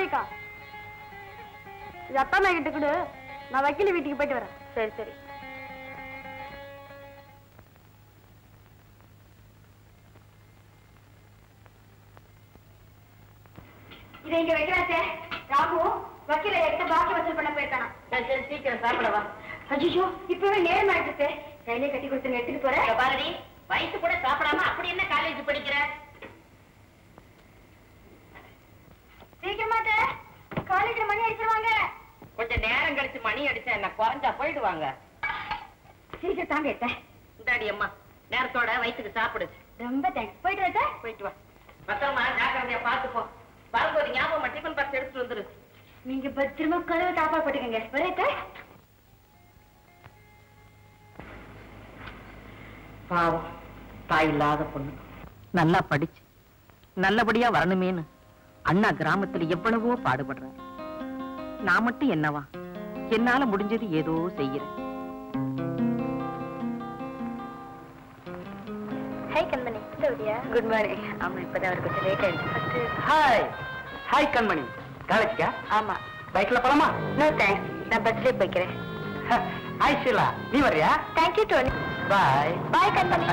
சரிக்கா. இது அப்பா அம்மா கிட்ட கூட நான் வக்கீல் வீட்டுக்கு போயிட்டு வரேன். சரி சரி. இதை இங்க வைக்கிறாச்சே. ராகு வக்கீல என்கிட்ட பாக்கி வசூல் பண்ண போயிருக்கானா? சரி சீக்கிரம் சாப்பிடவா. ஐயோ இப்பவே நேரம் ஆயிடுச்சு. கையிலே கட்டி கொடுத்து எடுத்துட்டு போறேன். பாரதி வயசு கூட சாப்பிடாம அப்படி என்ன காலேஜ் படிக்கிற? சீக்கிரமா காலேஜ்ல மணி அடிச்சிருவாங்க. கொஞ்சம் நேரம் கழிச்சு மணி அடிச்சா என்ன குறைஞ்சா போயிடுவாங்க. சீக்கிரம் தாங்க இந்தாடி அம்மா நேரத்தோட வயிற்றுக்கு சாப்பிடு. ரொம்ப தேங்க்ஸ். போயிட்டு வா. போயிட்டு வா. பத்திரமா ஜாக்கிரதையா பாத்துப்போ. வரும்போது ஞாபகம் டிஃபன் பாக்ஸ் எடுத்துட்டு வந்துரு. நீங்க பத்திரமா கதவு தாப்பா போட்டுக்கங்க. வரேத்த. பாவம் தாய் இல்லாத பொண்ணு நல்லா படிச்சு நல்லபடியா வரணுமேனு அண்ணா கிராமத்துல எவ்வளவோ பாடுபடுறாரு. நான் மட்டும் என்னவா என்னால முடிஞ்சது ஏதோ செய்யறேன். ஹாய் கண்மணி. Good morning. ஆமா இப்பதான் அவர் கொஞ்சம் லேட் ஆயிடுச்சு. ஹாய் ஹாய் கண்மணி. காலேஜ்க்கா? ஆமா. பைக்ல போலாமா? No thanks. நான் பஸ்ல போய்க்கிறேன். ஹாய் ஷீலா. நீ வரியா? Thank you Tony. Bye. Bye Kanmani.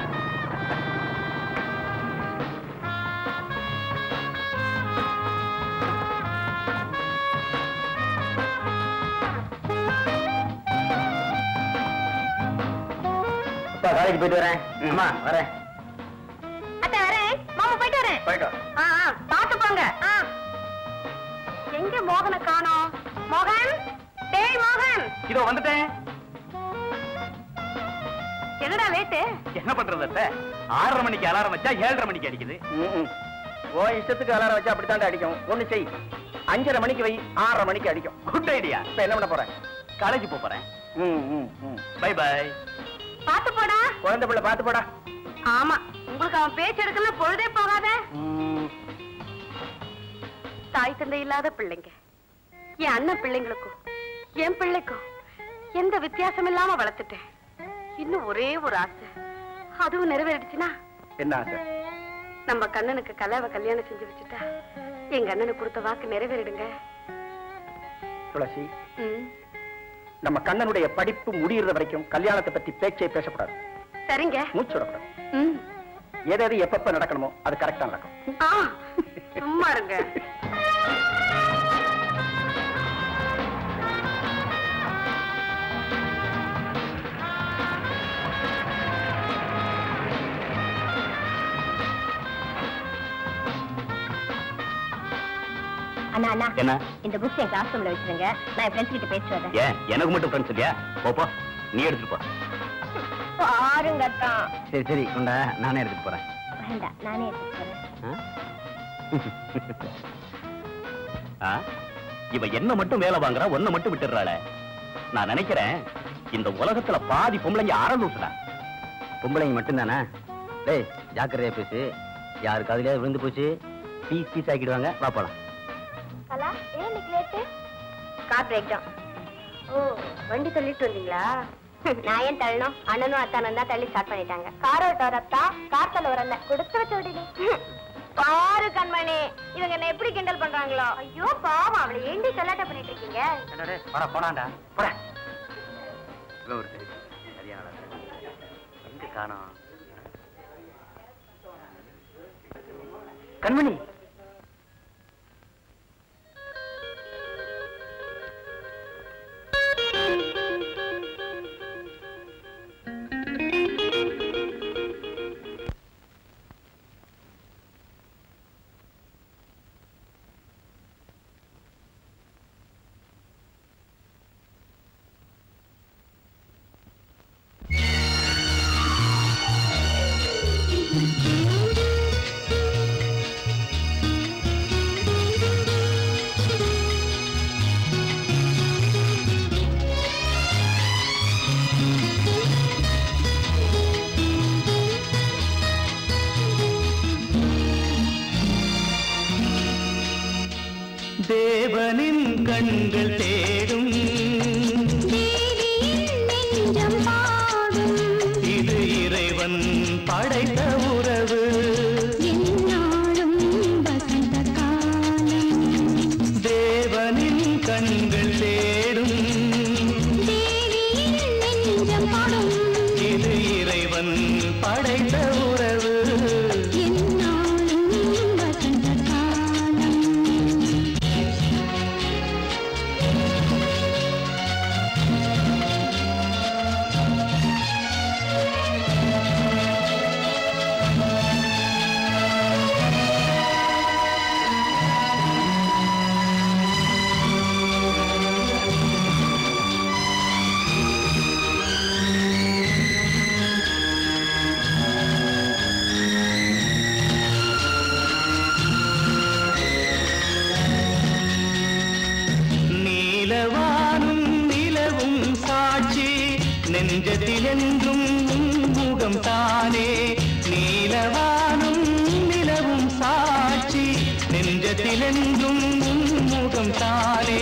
College போயிட்டு வரேன். அம்மா வரேன். அத்தை வரேன். மாமா போயிட்டு வரேன். போயிட்டு பாத்து போங்க. எங்க மோகனை காணோம்? மோகன், டேய் மோகன். இதோ வந்துட்டேன். என்னடா லேட்டு? என்ன பண்றது அத்தை? 6:30 மணிக்கு அலாரம் வச்சா 7:30 மணிக்கு அடிக்குது. ஓ இஷ்டத்துக்கு அலாரம் வச்சா அப்படித்தான் அடிக்கும். ஒண்ணு செய், 5:30 மணிக்கு வை, 6:30 மணிக்கு அடிக்கும். Good idea. இப்ப என்ன பண்ண போறேன்? காலேஜ் போறேன். Bye bye. பாத்து போடா. குழந்தை பிள்ளை பாத்து போடா. ஆமா உங்களுக்கு அவன் பேச்சு எடுக்கல பொழுதே போகாத. தாய் தந்தை இல்லாத பிள்ளைங்க என் அண்ணன் பிள்ளைங்களுக்கும் என் பிள்ளைக்கும் எந்த வித்தியாசம் இல்லாம வளர்த்துட்டேன். இன்னும் ஒரே ஒரு ஆசை, அதுவும் நிறைவேறிடுச்சுன்னா. என்ன ஆசை? நம்ம கண்ணனுக்கு கலாவை கல்யாணம் செஞ்சு வச்சுட்டா எங்க அண்ணனுக்கு கொடுத்த வாக்கு நிறைவேறிடுங்க. துளசி, நம்ம கண்ணனுடைய படிப்பு முடியற வரைக்கும் கல்யாணத்தை பத்தி பேச்சே பேசக்கூடாது. சரிங்க. மூச்சு விடக்கூடாது. எது எப்பப்ப நடக்கணுமோ அது கரெக்டா நடக்கும். சும்மா இருங்க. அண்ணா அண்ணா என்ன இந்த புக்ஸ் என் கிளாஸ் ரூம்ல வச்சிருங்க. நான் என் ஃப்ரெண்ட்ஸ் கிட்ட பேசிட்டு வரேன். ஏன் எனக்கு மட்டும் ஃப்ரெண்ட்ஸ் இல்லையா? போப்போ நீ எடுத்துட்டு போ. பாருங்க தான். சரி சரி கொண்டா, நானே எடுத்துட்டு போறேன். வேண்டாம் நானே எடுத்துட்டு போறேன். இவ என்ன மட்டும் வேலை வாங்குறா, ஒன்ன மட்டும் விட்டுறாளே. நான் நினைக்கிறேன் இந்த உலகத்துல பாதி பொம்பளைங்க ஆரம்பிச்சுடா. பொம்பளைங்க மட்டும்தானே? டேய் ஜாக்கிரதையா பேசு. யாருக்கு அதுலயே விழுந்து போச்சு பீஸ் பீஸ் ஆக்கிடுவாங்க. வா போலாம். கலா ஏன் நிக்கலேட்டு? Car break down. ஓ வண்டி தள்ளிட்டு வந்தீங்களா? நான் ஏன் தள்ளணும்? அண்ணனும் அத்தானும் தான் தள்ளி ஸ்டார்ட் பண்ணிட்டாங்க. கார் ஓட்டவர் அத்தா, கார் தள்ள வரல. கொடுத்து வச்ச விடுங்க. பாரு கண்மணி, இவங்க என்ன எப்படி கிண்டல் பண்றாங்களோ. ஐயோ பாவம், அவளை ஏண்டி கலாட்டா பண்ணிட்டு இருக்கீங்க? போடா போடாண்டா போட. எங்க காணோம் கண்மணி? தேவனின் கண்கள் தேடும் இது இறைவன் படைத்த உறவு. வசந்த காலம் நெஞ்சத்தில் என்றும் முகம் தானே நீலவானும் நிலவும் சாட்சி நெஞ்சத்தில் என்றும் முகம் தானே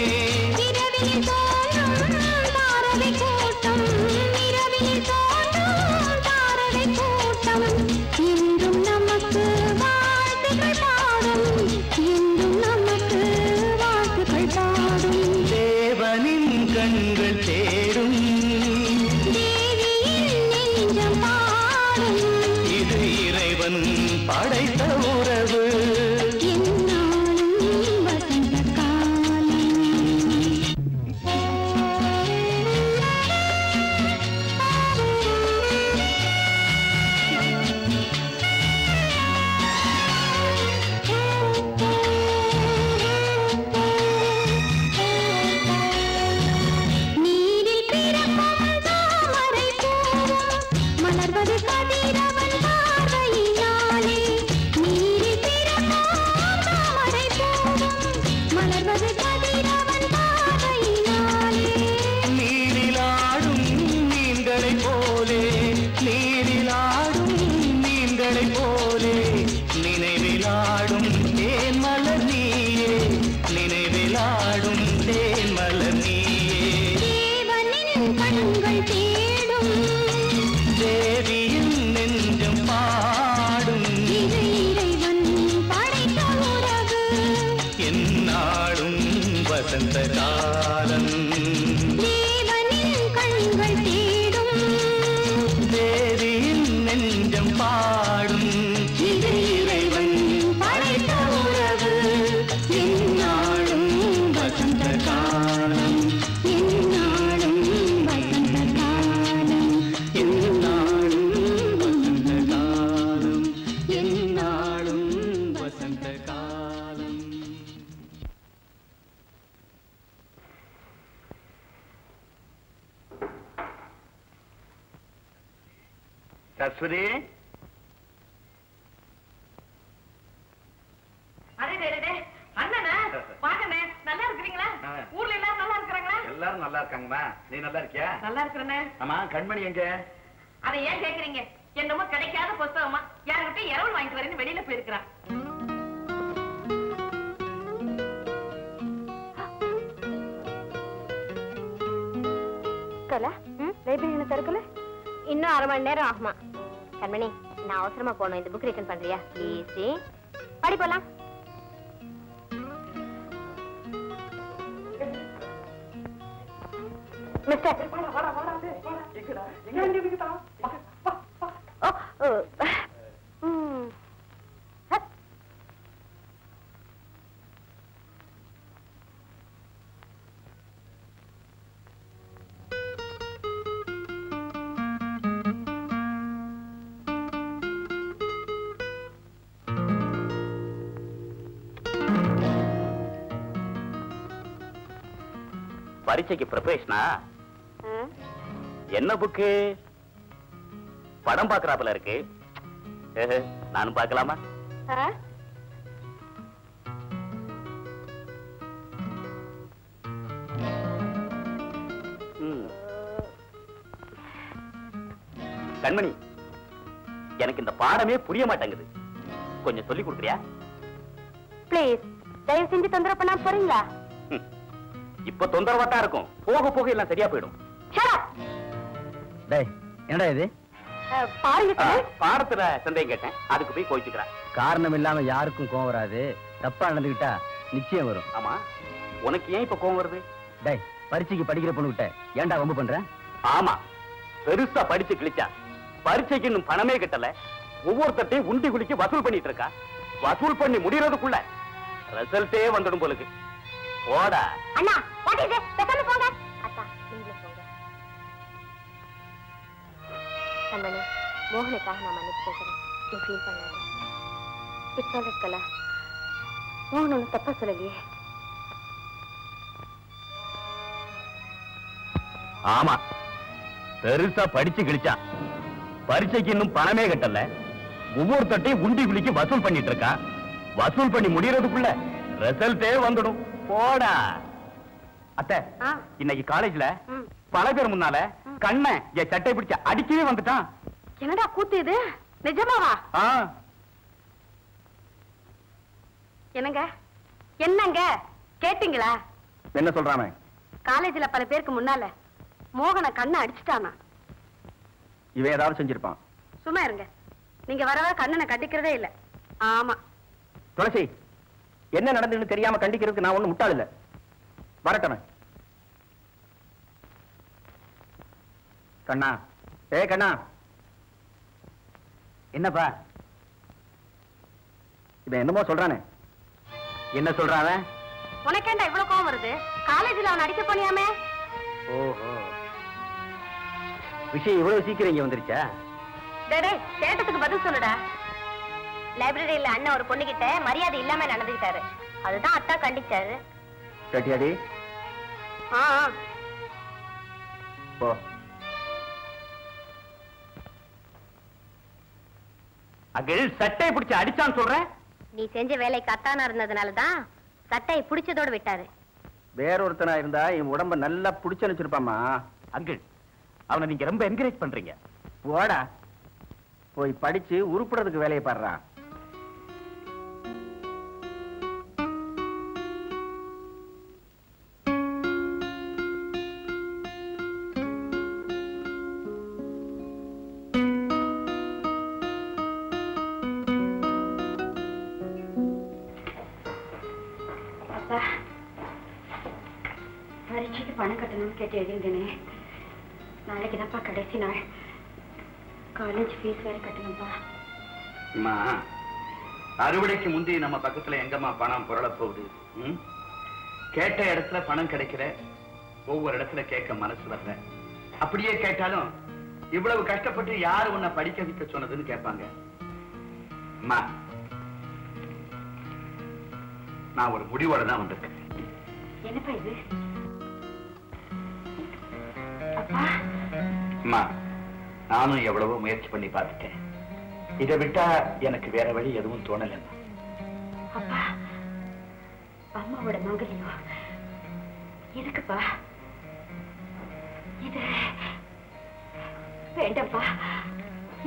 கண்மணி எங்க? அதை ஏன் கேக்குறீங்க? என்னமோ கிடைக்காத புத்தகமா யார்கிட்ட இரவல் வாங்கிட்டு வரேன்னு வெளியில போயிருக்கிறான். லைப்ரரி திறக்கல, இன்னும் அரை மணி நேரம் ஆகுமா? கண்மணி, நான் அவசரமா போனோம், இந்த புக் ரிட்டர்ன் பண்றியா ப்ளீஸ்? படி போலாம். மிஸ்டர் பரீட்சைக்கு ப்ரிப்பரேஷனா? என்ன புக்கு? படம் பாக்குறாப்புல இருக்கு. நானும் பார்க்கலாமா? கண்மணி, எனக்கு இந்த பாடமே புரிய மாட்டேங்குது, கொஞ்சம் சொல்லி கொடுக்குறியா? ப்ளீஸ், தயவு செஞ்சு தொந்தரவு பண்ணாம போறீங்களா? இப்ப தொந்தரவாட்டா இருக்கும், போக போக எல்லாம் சரியா போயிடும். என்னடா இது? பாடத்துல சந்தேகம் கேட்டேன், அதுக்கு போய் கோயிச்சுக்கிறேன். காரணம் இல்லாம யாருக்கும் கோவம் வராது, தப்பா நடந்துகிட்டா நிச்சயம் வரும். ஆமா, உனக்கு ஏன் இப்ப கோவம் வருது? டேய், பரீட்சைக்கு படிக்கிற பொண்ணுகிட்ட ஏன்டா வம்பு பண்ற? ஆமா, பெருசா படிச்சு கிழிச்சா பரீட்சைக்கு இன்னும் பணமே கட்டல, ஒவ்வொருத்தையும் உண்டி குளிக்கு வசூல் பண்ணிட்டு இருக்கா. வசூல் பண்ணி முடியறதுக்குள்ள ரிசல்ட்டே வந்துடும் போலுக்கு. போடா அண்ணா, வாட் இஸ் இட்? பேசாம போங்க. அத்தா, நீங்களே போங்க. கண்மணி, மோகனுக்காக நான் மன்னிப்பு கேட்கிறேன், நீ ஃபீல் பண்ணாத. இட்ஸ் ஆல் ரைட் கலா, மோகன் ஒன்னும் தப்பா சொல்லலையே. ஆமா, பெருசா படிச்சு கிழிச்சான், பரீட்சைக்கு இன்னும் பணமே கட்டல, ஒவ்வொருத்தையும் உண்டி குளிக்கு வசூல் பண்ணிட்டு இருக்கா. வசூல் பண்ணி முடியறதுக்குள்ள ரிசல்ட்டே வந்துடும். போடா. அத்தை, இன்னைக்கு காலேஜ்ல பல பேர் முன்னால கண்ணன் என் சட்டை பிடிச்ச அடிக்கவே வந்துட்டான். என்னடா கூத்து இது? நிஜமாவா? என்னங்க என்னங்க கேட்டீங்களா? என்ன சொல்றாம? காலேஜ்ல பல பேருக்கு முன்னால மோகன கண்ணை அடிச்சுட்டானா. இவன் ஏதாவது செஞ்சிருப்பான். சும்மா இருங்க. நீங்க வரவ கண்ணனை கண்டிக்கிறதே இல்ல. ஆமா துளசி, என்ன நடந்ததுன்னு தெரியாம கண்டிக்கிறதுக்கு நான் ஒண்ணு முட்டாள் இல்ல. வரட்டவன். கண்ணா, கண்ணா. என்னப்பா இவன் என்னமோ சொல்றானே? என்ன சொல்றான்? உனக்கேண்டா இவ்வளவு கோவம் வருது? காலேஜ்ல அவன் அடிக்க போனியாமே. ஓஹோ, விஷயம் இவ்வளவு சீக்கிரம் இங்க வந்துருச்சா? டேய் கேட்டதுக்கு பதில் சொல்லுடா. லைப்ரரியில அண்ணன் ஒரு பொண்ணுகிட்ட மரியாதை இல்லாம நடந்துக்கிட்டாரு. அதுதான் அத்தா கண்டிச்சாரு. கேட்டியாடி? போ. அகில் சட்டையை பிடிச்சு அடிச்சான்னு சொல்றேன். நீ செஞ்ச வேலைக்கு அத்தானா இருந்ததுனாலதான் சட்டையை பிடிச்சதோடு விட்டாரு. வேறொருத்தனா இருந்தா என் உடம்ப நல்லா பிடிச்சு வச்சிருப்பாமா. அங்கிள், அவனை நீங்க ரொம்ப என்கரேஜ் பண்றீங்க. போடா, போய் படிச்சு உருப்புறதுக்கு வேலையை பாடுறா. பரீட்சைக்கு பணம் கட்டணும்னு கேட்டு எழுதிருந்தேனே. நாளைக்கு தான்ப்பா கடைசி நாள். காலேஜ் ஃபீஸ் வேற கட்டணும்ப்பா. அம்மா, அறுவடைக்கு முந்தி நம்ம பக்கத்துல எங்கம்மா பணம் புரள போகுது? கேட்ட இடத்துல பணம் கிடைக்கிற, ஒவ்வொரு இடத்துல கேட்க மனசு வரல. அப்படியே கேட்டாலும் இவ்வளவு கஷ்டப்பட்டு யாரு உன்னை படிக்க வைக்க சொன்னதுன்னு கேட்பாங்க. அம்மா, நான் ஒரு முடிவோட தான் வந்திருக்கேன். என்னப்பா இது? அப்பா, அம்மா, நானும் எவ்வளவோ முயற்சி பண்ணி பார்த்துட்டேன். இதை விட்டா எனக்கு வேற வழி எதுவும் தோணல. அப்பா, அம்மாவோட மங்கலியம் எதுக்குப்பா? இது வேண்டாம்ப்பா.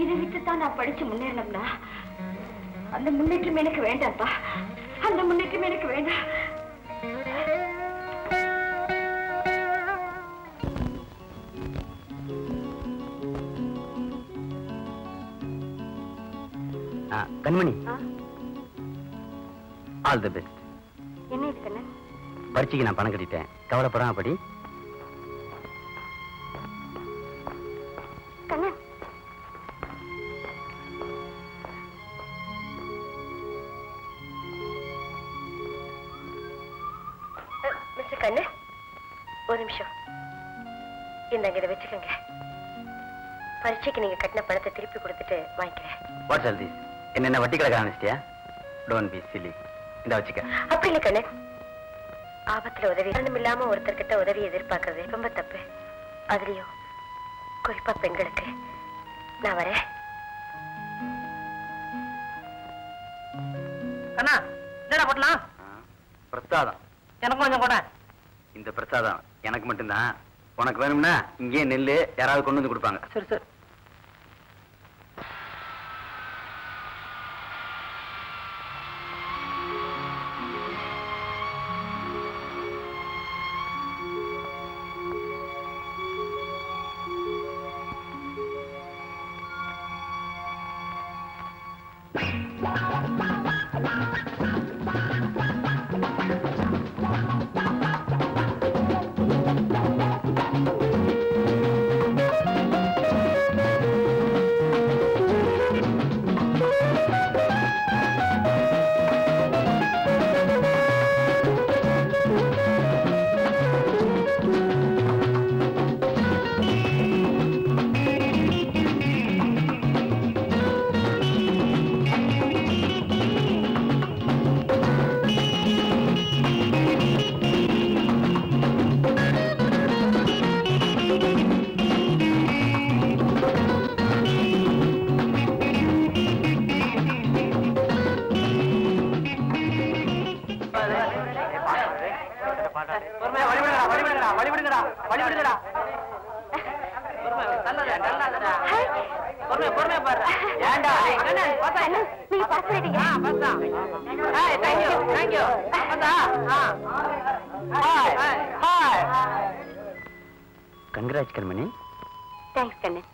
இதை விட்டுத்தான் நான் படிச்சு முன்னேறணும்னா அந்த முன்னேற்றம் எனக்கு வேண்டாம்ப்பா. அந்த முன்னேற்றம் எனக்கு வேண்டாம். கண்மணி, ஆல் தி பெஸ்ட். என்ன இது கண்ணன்? பரீட்சைக்கு நான் பணம் கட்டிட்டேன், கவலைப்படாம படி. கண்ணன், மிஸ்டர் கண்ணன், ஒரு நிமிஷம். இந்தாங்க, இதை வச்சுக்கோங்க. பரீட்சைக்கு நீங்க கட்டின பணத்தை திருப்பி கொடுத்துட்டு வாங்கிக்கிறேன். What's all this? என்ன வட்டி கணக்கு ஆரம்பிச்சிட்டியா? Don't be silly. இந்த வச்சுக்க. அப்படி இல்லை கண்ணன். ஆபத்துல உதவி ஒண்ணும் இல்லாம ஒருத்தர்கிட்ட உதவி எதிர்பார்க்கறது ரொம்ப தப்பு. அதுலயும் குறிப்பா பெண்களுக்கு. நான் வரேன். அண்ணா, என்னடா போட்டலாம்? பிரசாதம். எனக்கு கொஞ்சம் கூட. இந்த பிரசாதம் எனக்கு மட்டும்தான். உனக்கு வேணும்னா இங்கேயே நெல்லு யாராவது கொண்டு வந்து கொடுப்பாங்க. சரி சரி. பொறுமையா பாரு. ஏண்டா நீங்க பாஸ் பண்ணிட்டீங்க. தேங்க்யூ. கங்கராஜ் கண்மணி. தேங்க்ஸ் கண்ணன்.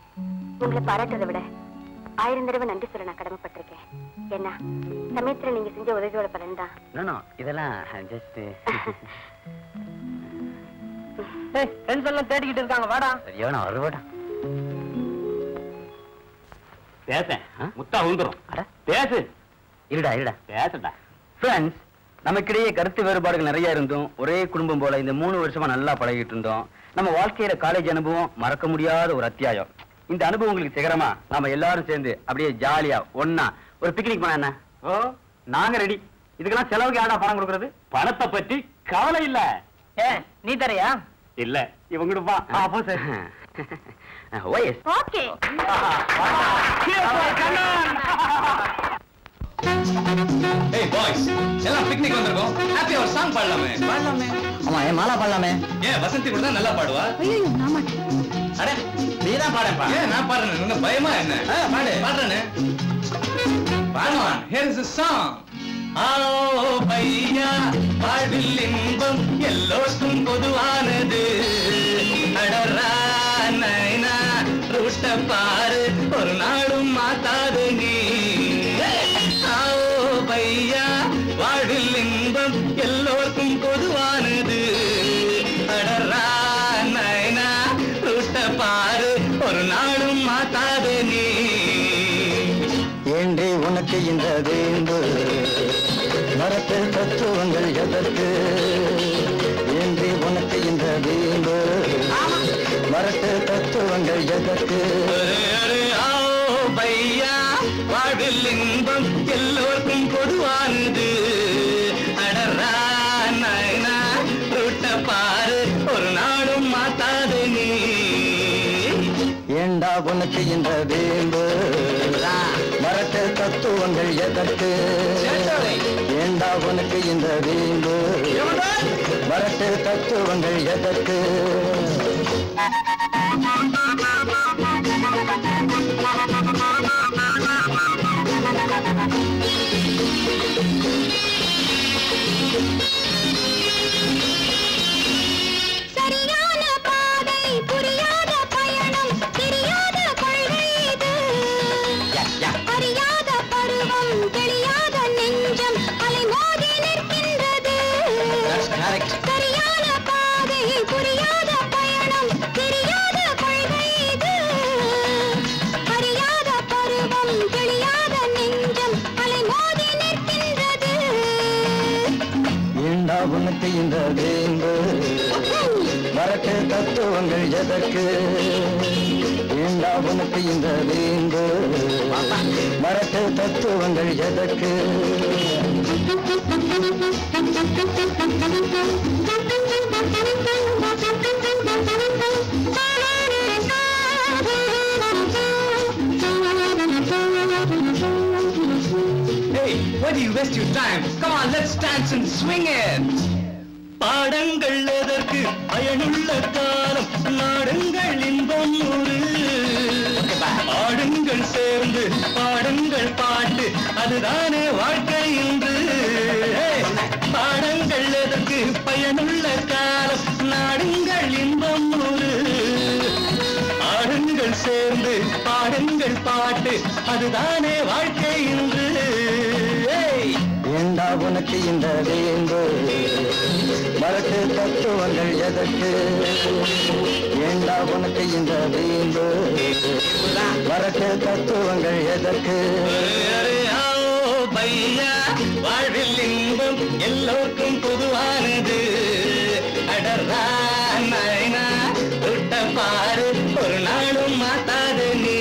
உங்களை பாராட்டுறதை விட 1000 தடவை நன்றி சொல்ல நான் கடமைப்பட்டிருக்கேன். என்ன சமயத்துல நீங்க செஞ்ச உதவியோட பலன் தான். இதெல்லாம் ஜஸ்ட் ஃப்ரெண்ட்ஸ் எல்லாம் தேடிக்கிட்டு இருக்காங்க. வாடா. சரியான அறுவடா. பேசேன் முத்தா உந்துரும். பேசு. இருடா பேசுடா. ஃப்ரெண்ட்ஸ், நமக்கிடையே கருத்து வேறுபாடுகள் நிறைய இருந்தோம். ஒரே குடும்பம் போல இந்த 3 வருஷமா நல்லா பழகிட்டு இருந்தோம். நம்ம வாழ்க்கையில காலேஜ் அனுபவம் மறக்க முடியாத ஒரு அத்தியாயம். இந்த அனுபவங்களுக்கு சிகரமா நாம எல்லாரும் சேர்ந்து அப்படியே ஜாலியா ஒன்னா ஒரு பிக்னிக் போனா என்ன? ஓ, நாங்க ரெடி. இதுக்கெல்லாம் செலவுக்கு யாரா பணம் கொடுக்கறது? பணத்தை பத்தி கவலை இல்ல. நீ தரையா? இல்ல, இவங்க கொடுப்பா. அப்போ சரி. ஓஎஸ். ஓகே. Hey boys, எல்லாம் பிக்னிக் வந்திருக்கோம். ஹாப்பி அவர் சாங் பாடலாமே. ஆமா, ஏன் மாலா பாடலாமே? ஏன் வசந்தி கூட தான் நல்லா பாடுவா? ஐயோ நான் மாட்டேன். அட, நீதான் பாடப்பா. ஏன் நான் பாடுறேன்? உங்க பயமா என்ன? பாடு. பாடுறேனே. பாடுமா. Here is a song. ஆோ பையா, வாழ்வில் இன்பம் எல்லோருக்கும் பொதுவானது. அடரா நைனா ரூட்ட பாரு, ஒரு நாளும் மாத்தாது நீ. ஆோ பையா, வாழ்வில் இன்பம் எல்லோருக்கும் பொதுவானது. அடரா நைனா ரூட்ட பாரு, ஒரு நாளும் மாத்தாது நீ. ஏன்றே உனக்கு இந்த வேண்டு மரத்து தத்துவங்கள் எதற்கு? ஏன்றே உனக்கு இந்த வேண்டு மரத்து தத்துவங்கள் எதற்கு? ஆோ பையா, வாழ்வில் இன்பம் எல்லோருக்கும் பொதுவானது. அடரா நைனா ரூட்ட பாரு, ஒரு நாளும் மாத்தாது நீ. ஏண்டா உனக்கு இந்த வேண்டு மரத்து தத்துவங்கள் எதற்கு? ஏண்டா உனக்கு இந்த வேண்டு மரத்து தத்துவங்கள் எதற்கு? சரியான பாதை புரியாத பயணம் தெரியாத கொள்கை இது. அறியாத பருவம் தெளியாத நெஞ்சம் அலைமோதி நிற்கின்றது. சரியான பாதை புரியாத பயணம் தெரியாத கொள்கை இது. அறியாத பருவம் தெளியாத நெஞ்சம் அலைமோதி நிற்கின்றது. ஏண்டா உனக்கு இந்த வேண்டு மரத்து தத்துவங்கள் எதற்கு? ஏண்டா உனக்கு இந்த வேண்டு மரத்து தத்துவங்கள் எதற்கு? Hey, why do you waste your time? Come on, let's dance and swing it. பாடங்கள் எதற்கு? பயனுள்ள காலம் நாடுங்கள் இன்பம் நூறு. ஆடுங்கள் சேர்ந்து பாடுங்கள் பாட்டு, அதுதானே வாழ்க்கை இன்று. பாடங்கள் எதற்கு? பயனுள்ள காலம் நாடுங்கள் இன்பம் நூறு. ஆடுங்கள் சேர்ந்து பாடுங்கள் பாட்டு, அதுதானே வாழ்க்கை இன்று. ஏண்டா உனக்கு இந்த வேண்டு மரத்து தத்துவங்கள் எதற்கு? ஏண்டா உனக்கு இந்த வேண்டு மரத்து தத்துவங்கள் எதற்கு? பையா, வாழ்வில் இன்பம் எல்லோருக்கும் பொதுவானது. அடரா நைனா தொட்ட பாரு, ஒரு நாளும் மாத்தாது நீ.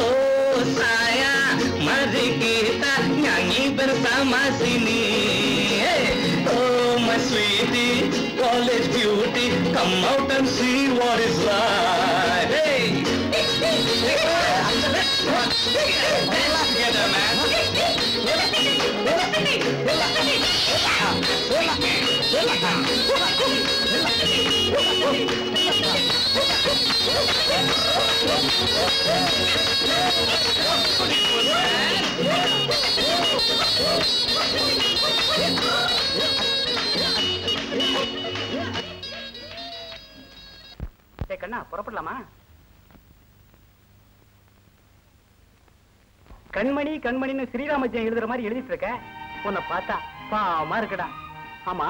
ஓ சாயா மதி கீதா ஞானி பெருசாமாசினி. ஓ my sweetie, college beauty, come out and see what is life. Hey, together, man. கண்ணா புறப்படலாமா? கண்மணி கண்மணின்னு ஸ்ரீராமஜெயம் எழுதுற மாதிரி எழுதிட்டு இருக்க. உன்னை பார்த்தா பாவமா இருக்குடா. ஆமா,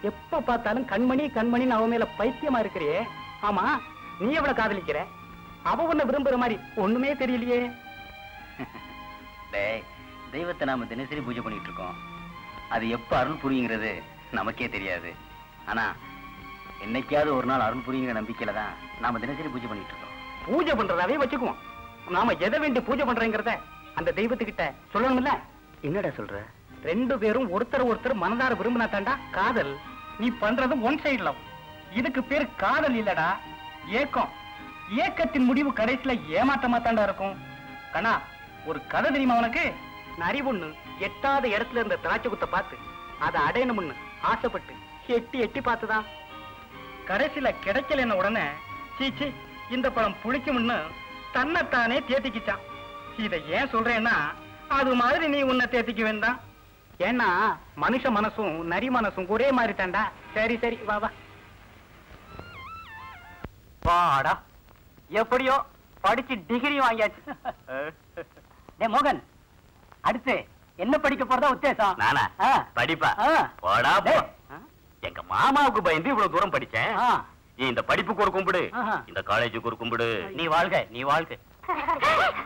எப்ப பார்த்தாலும் கண்மணி கண்மணின்னு அவ மேல பைத்தியமா இருக்கிறியே. ஆமா, நீ எவ்வளவு காதலிக்கிற? அவ உன்னை விரும்புற மாதிரி ஒண்ணுமே தெரியலையே. தெய்வத்தை நாம தினசரி பூஜை பண்ணிட்டு இருக்கோம். அது எப்ப அருள் புரியுங்கிறது நமக்கே தெரியாது. ஆனா என்னைக்காவது ஒரு நாள் அருள் புரியுங்கிற நம்பிக்கையில தான் நாம தினசரி பூஜை பண்ணிட்டு இருக்கோம். பூஜை பண்றதாவே வச்சுக்குவோம். நாம எதை வேண்டி பூஜை பண்றேங்கிறத அந்த தெய்வத்துக்கிட்ட சொல்லணும்ல. என்னடா சொல்ற? ரெண்டு பேரும் ஒருத்தர் மனதார விரும்பினா தாண்டா காதல். நீ பண்றது ஒன் சைடு லவ். இதுக்கு பேரு காதல் இல்லடா, ஏக்கம். ஏக்கத்தின் முடிவு கடைசியில ஏமாற்றமா தாண்டா இருக்கும். கண்ணா, ஒரு கதை தெரியுமா உனக்கு? நரி ஒண்ணு எட்டாத இடத்துல இருந்த திராட்சை குத்த பார்த்து அதை அடையணும்னு ஆசைப்பட்டு எட்டி எட்டி பார்த்துதான் கடைசியில கிடைக்கலன்னு உடனே சீச்சி இந்த பழம் புளிக்கும்னு தன்னைத்தானே தேத்திக்கிச்சான். இதை ஏன் சொல்றேன்னா, அது மாதிரி நீ உன்னை தேத்திக்க வேண்டாம். ஏன்னா மனுஷ மனசும் நரி மனசும் ஒரே மாதிரி தாண்டா. சரி சரி, வா வா. வாடா, எப்படியோ படிச்சு டிகிரி வாங்கியாச்சு. டே மோகன், அடுத்து என்ன படிக்க போறதா உத்தேசம்? நானா? படிப்பா? போடா போ. எங்க மாமாவுக்கு பயந்து இவ்வளவு தூரம் படிச்சேன். இந்த படிப்புக்கு ஒரு கும்பிடு, இந்த காலேஜுக்கு ஒரு கும்பிடு. நீ வாழ்க, நீ வாழ்க.